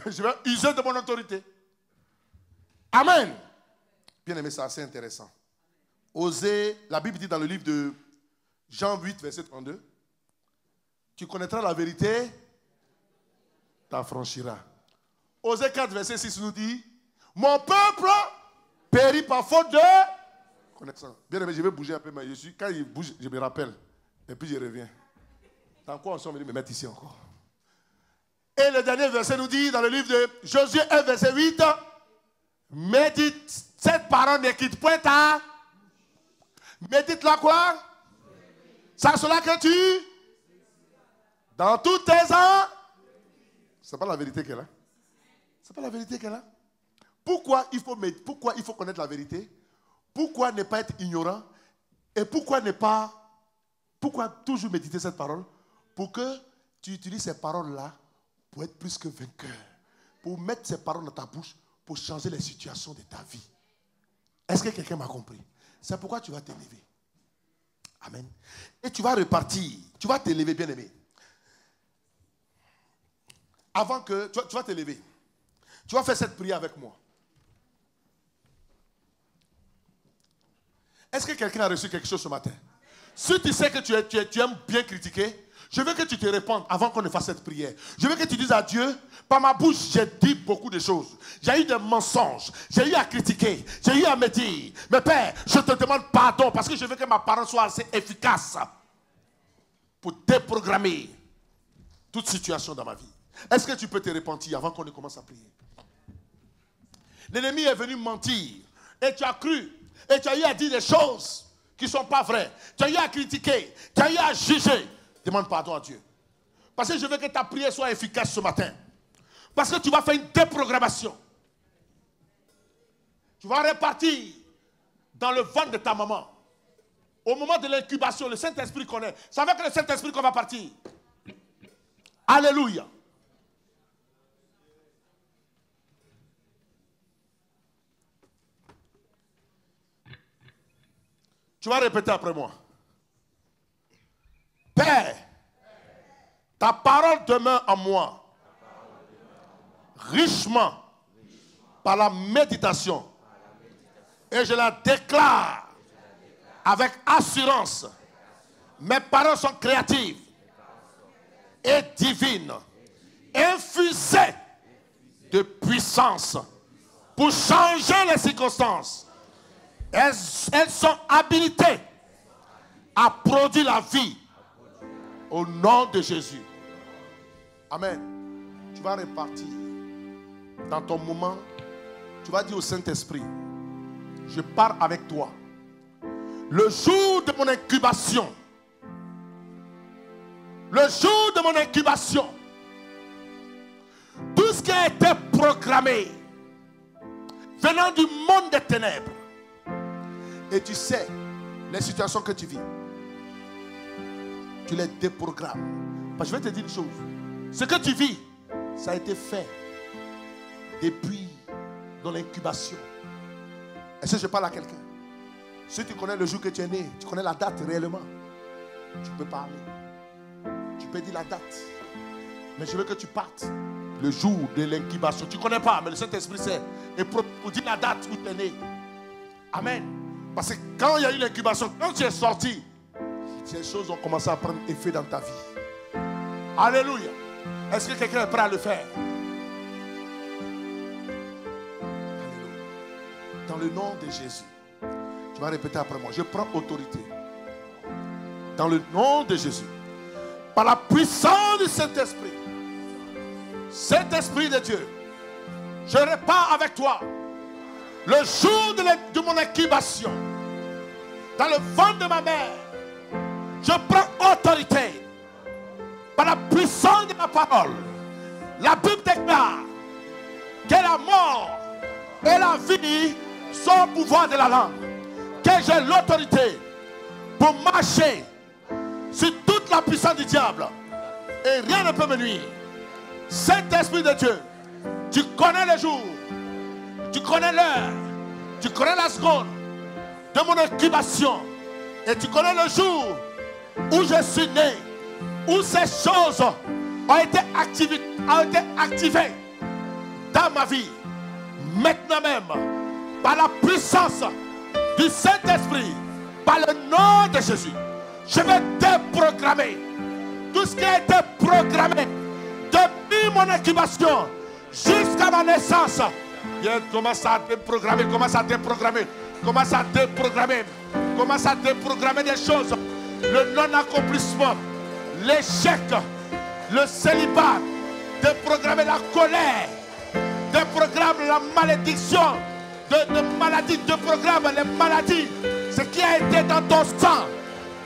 je vais user de mon autorité. Amen. Bien aimé, c'est assez intéressant. Osez, la Bible dit dans le livre de Jean 8, verset 32, tu connaîtras la vérité, t'affranchiras. Osée 4, verset 6 nous dit, mon peuple périt par faute de connaissance. Bien aimé, je vais bouger un peu, mais quand il bouge, je me rappelle. Et puis je reviens. Dans quoi on s'est venu me mettre ici encore? Et le dernier verset nous dit, dans le livre de Josué 1, verset 8, médite, cette parole ne quitte point ta. Médite-la quoi? C'est cela que tu, dans tous tes ans, c'est pas la vérité qu'elle a. C'est pas la vérité qu'elle a. Pourquoi il faut connaître la vérité? Pourquoi ne pas être ignorant? Et pourquoi toujours méditer cette parole? Pour que tu utilises ces paroles-là pour être plus que vainqueur. Pour mettre ces paroles dans ta bouche, pour changer les situations de ta vie. Est-ce que quelqu'un m'a compris? C'est pourquoi tu vas t'élever. Amen. Et tu vas repartir. Tu vas t'élever, bien aimé. Avant que... Tu vas t'élever. Tu vas faire cette prière avec moi. Est-ce que quelqu'un a reçu quelque chose ce matin? Si tu sais que tu aimes bien critiquer, je veux que tu te répondes avant qu'on ne fasse cette prière. Je veux que tu dises à Dieu, par ma bouche, j'ai dit beaucoup de choses. J'ai eu des mensonges. J'ai eu à critiquer. J'ai eu à me dire, mais Père, je te demande pardon parce que je veux que ma parole soit assez efficace pour déprogrammer toute situation dans ma vie. Est-ce que tu peux te repentir avant qu'on ne commence à prier? L'ennemi est venu mentir et tu as cru et tu as eu à dire des choses qui ne sont pas vraies. Tu as eu à critiquer, tu as eu à juger. Demande pardon à Dieu. Parce que je veux que ta prière soit efficace ce matin. Parce que tu vas faire une déprogrammation. Tu vas repartir dans le ventre de ta maman. Au moment de l'incubation, le Saint-Esprit connaît. C'est avec le Saint-Esprit qu'on va partir. Alléluia. Tu vas répéter après moi. Père, ta parole demeure en moi, richement, par la méditation. Et je la déclare avec assurance. Mes paroles sont créatives et divines, infusées de puissance pour changer les circonstances. Elles sont habilitées à produire la vie au nom de Jésus. Amen. Tu vas repartir dans ton moment. Tu vas dire au Saint-Esprit, je pars avec toi. Le jour de mon incubation, tout ce qui a été programmé venant du monde des ténèbres, et tu sais les situations que tu vis, tu les déprogrammes. Parce que je vais te dire une chose. Ce que tu vis, ça a été fait depuis dans l'incubation. Est-ce que je parle à quelqu'un? Si tu connais le jour que tu es né, tu connais la date réellement, tu peux parler. Tu peux dire la date. Mais je veux que tu partes le jour de l'incubation. Tu ne connais pas, mais le Saint-Esprit sait. Et pour dire la date où tu es né. Amen. Parce que quand il y a eu l'incubation, quand tu es sorti, ces choses ont commencé à prendre effet dans ta vie. Alléluia. Est-ce que quelqu'un est prêt à le faire? Alléluia. Dans le nom de Jésus. Tu vas répéter après moi. Je prends autorité. Dans le nom de Jésus. Par la puissance du Saint-Esprit. Saint-Esprit de Dieu. Je repars avec toi. Le jour de mon incubation. Dans le ventre de ma mère. Je prends autorité. Par la puissance de ma parole. La Bible déclare que la mort et la vie sont au pouvoir de la langue. Que j'ai l'autorité pour marcher sur toute la puissance du diable. Et rien ne peut me nuire. Saint-Esprit de Dieu, tu connais le jour, tu connais l'heure, tu connais la seconde de mon incubation. Et tu connais le jour où je suis né, où ces choses ont été activées dans ma vie. Maintenant même, par la puissance du Saint-Esprit, par le nom de Jésus, je vais déprogrammer tout ce qui a été programmé depuis mon incubation jusqu'à ma naissance. Viens, commence à déprogrammer, commence à déprogrammer, commence à déprogrammer, commence à déprogrammer des choses. Le non-accomplissement, l'échec, le célibat, déprogrammer la colère, déprogrammer la malédiction, de maladies, déprogrammer les maladies, ce qui a été dans ton sang.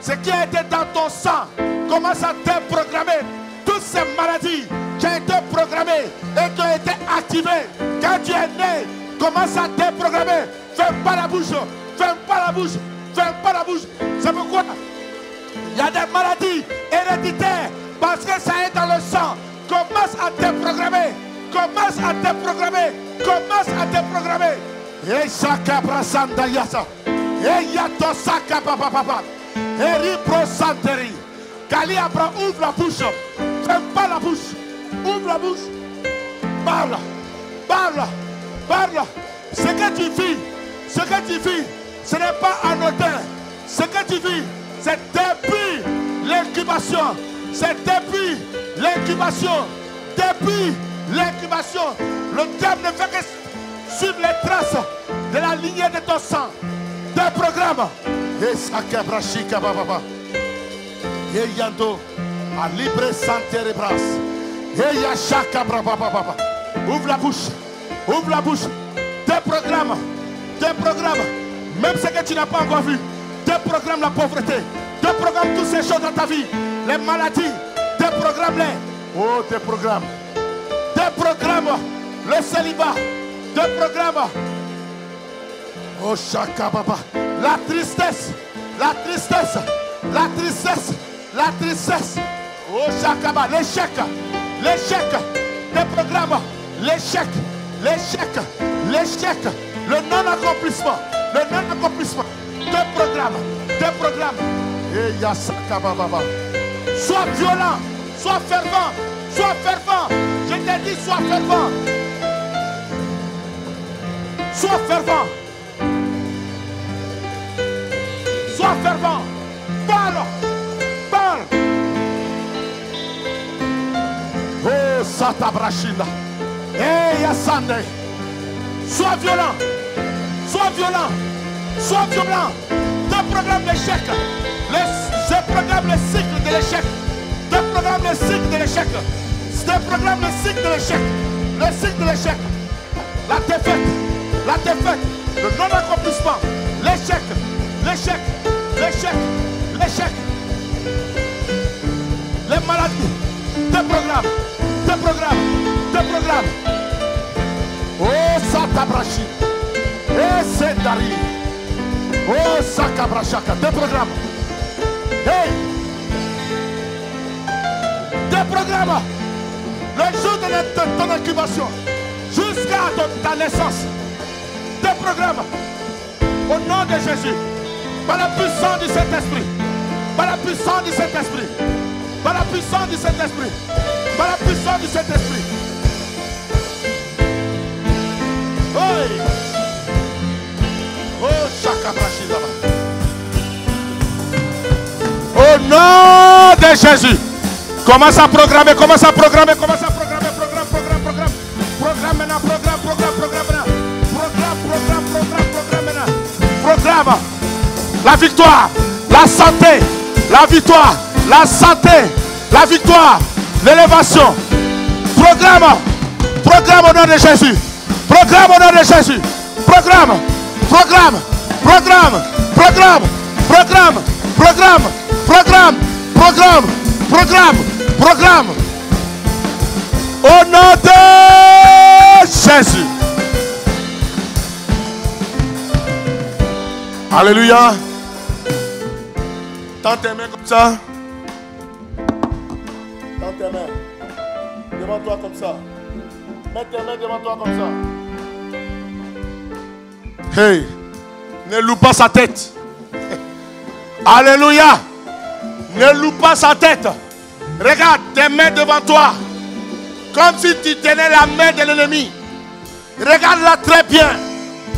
Ce qui a été dans ton sang, commence à déprogrammer toutes ces maladies qui ont été programmées et qui ont été activées. Quand tu es né, commence à déprogrammer. Ferme pas la bouche, ferme pas la bouche, ferme pas la bouche. C'est pourquoi il y a des maladies héréditaires parce que ça est dans le sang. Commence à déprogrammer, commence à déprogrammer, commence à déprogrammer. Et chaka brasanda yasa, et yato saka papa papa. Eri prosanteri. Kali Abra, ouvre la bouche. Ferme pas la bouche. Ouvre la bouche. Parle. Parle. Parle. Ce que tu vis, ce n'est pas anodin. Ce que tu vis, c'est depuis l'incubation. C'est depuis l'incubation. Depuis l'incubation. Le diable ne fait que suivre les traces de la lignée de ton sang. Des programmes. Et sakabrashika baba. Et yando a libre santé bras. Et yashaka baba baba. Ouvre la bouche. Ouvre la bouche. Des programmes. Des programmes. Même ce que tu n'as pas encore vu. Des programmes la pauvreté. Des programmes toutes ces choses dans ta vie. Les maladies. Des programmes les. Oh, des programmes. Des programmes. Le célibat. Des programmes. Oh, chaka baba. La tristesse, la tristesse, la tristesse, la tristesse. Oh, chakaba, l'échec, l'échec des programmes, l'échec, l'échec, l'échec, le non-accomplissement, des programmes. Et yasakaba baba. Sois violent, sois fervent, sois fervent. Je t'ai dit, sois fervent. Sois fervent. Sois fervent. Parle. Parle. Oh, Satabrachila. Eh, Yassande. Sois violent. Sois violent. Sois violent. Deux programmes d'échec. Je programme le cycle de l'échec. Deux programmes le cycle de l'échec. Deux programmes le cycle de l'échec. Le cycle de l'échec. La défaite. La défaite. Le non-accomplissement. L'échec. L'échec. L'échec, l'échec, les maladies, des programmes. Oh, Satabrachi, et c'est Dari, oh, Sakabrachaka, des programmes. Hey, des programmes. Le jour de ton incubation, jusqu'à ta naissance, des programmes. Au nom de Jésus. Par la puissance du Saint-Esprit. Par la puissance du Saint-Esprit. Par la puissance du Saint-Esprit. Par la puissance du Saint-Esprit. Oui. Oh, Chakabrachidaba. Au nom de Jésus. Commence à programmer. Programme maintenant. Programme. victoire, la santé, la victoire, la santé, la victoire, l'élévation. Programme au nom de Jésus. Programme au nom de Jésus. Programme. Au nom de Jésus. Alléluia. Tends tes mains comme ça. Tends tes mains devant toi comme ça. Mets tes mains devant toi comme ça. Hey, ne loue pas sa tête. Alléluia. Ne loue pas sa tête. Regarde tes mains devant toi. Comme si tu tenais la main de l'ennemi. Regarde-la très bien.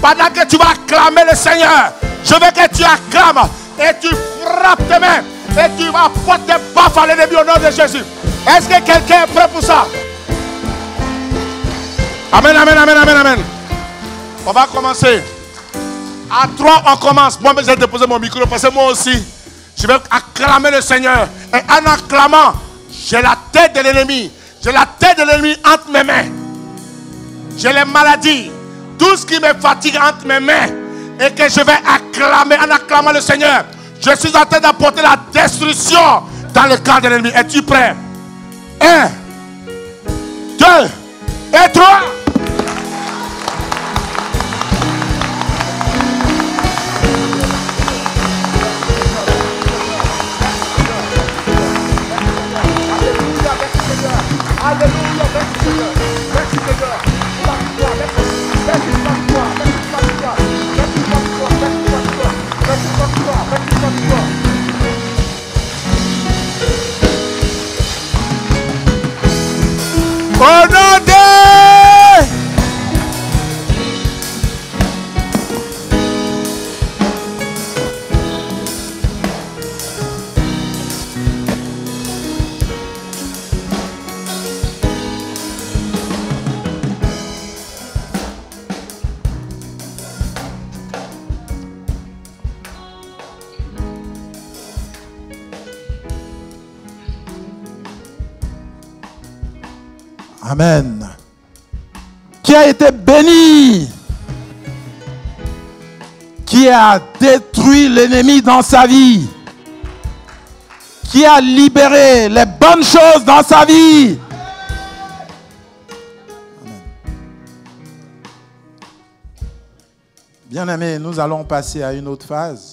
Pendant que tu vas acclamer le Seigneur, je veux que tu acclames et tu frappes tes mains. Et tu vas porter baffe à l'ennemi au nom de Jésus. Est-ce que quelqu'un est prêt pour ça? Amen, amen, amen, amen, amen. On va commencer. À 3, on commence. Moi, je vais déposer mon micro parce que moi aussi, je vais acclamer le Seigneur. Et en acclamant, j'ai la tête de l'ennemi. J'ai la tête de l'ennemi entre mes mains. J'ai les maladies. Tout ce qui me fatigue entre mes mains. Et que je vais acclamer en acclamant le Seigneur. Je suis en train d'apporter la destruction dans le camp de l'ennemi. Es-tu prêt? 1, 2 et 3. Alléluia, merci Seigneur. Merci Seigneur. Au nom de... Amen. Qui a été béni, qui a détruit l'ennemi dans sa vie, qui a libéré les bonnes choses dans sa vie. Amen. Bien-aimés, nous allons passer à une autre phase.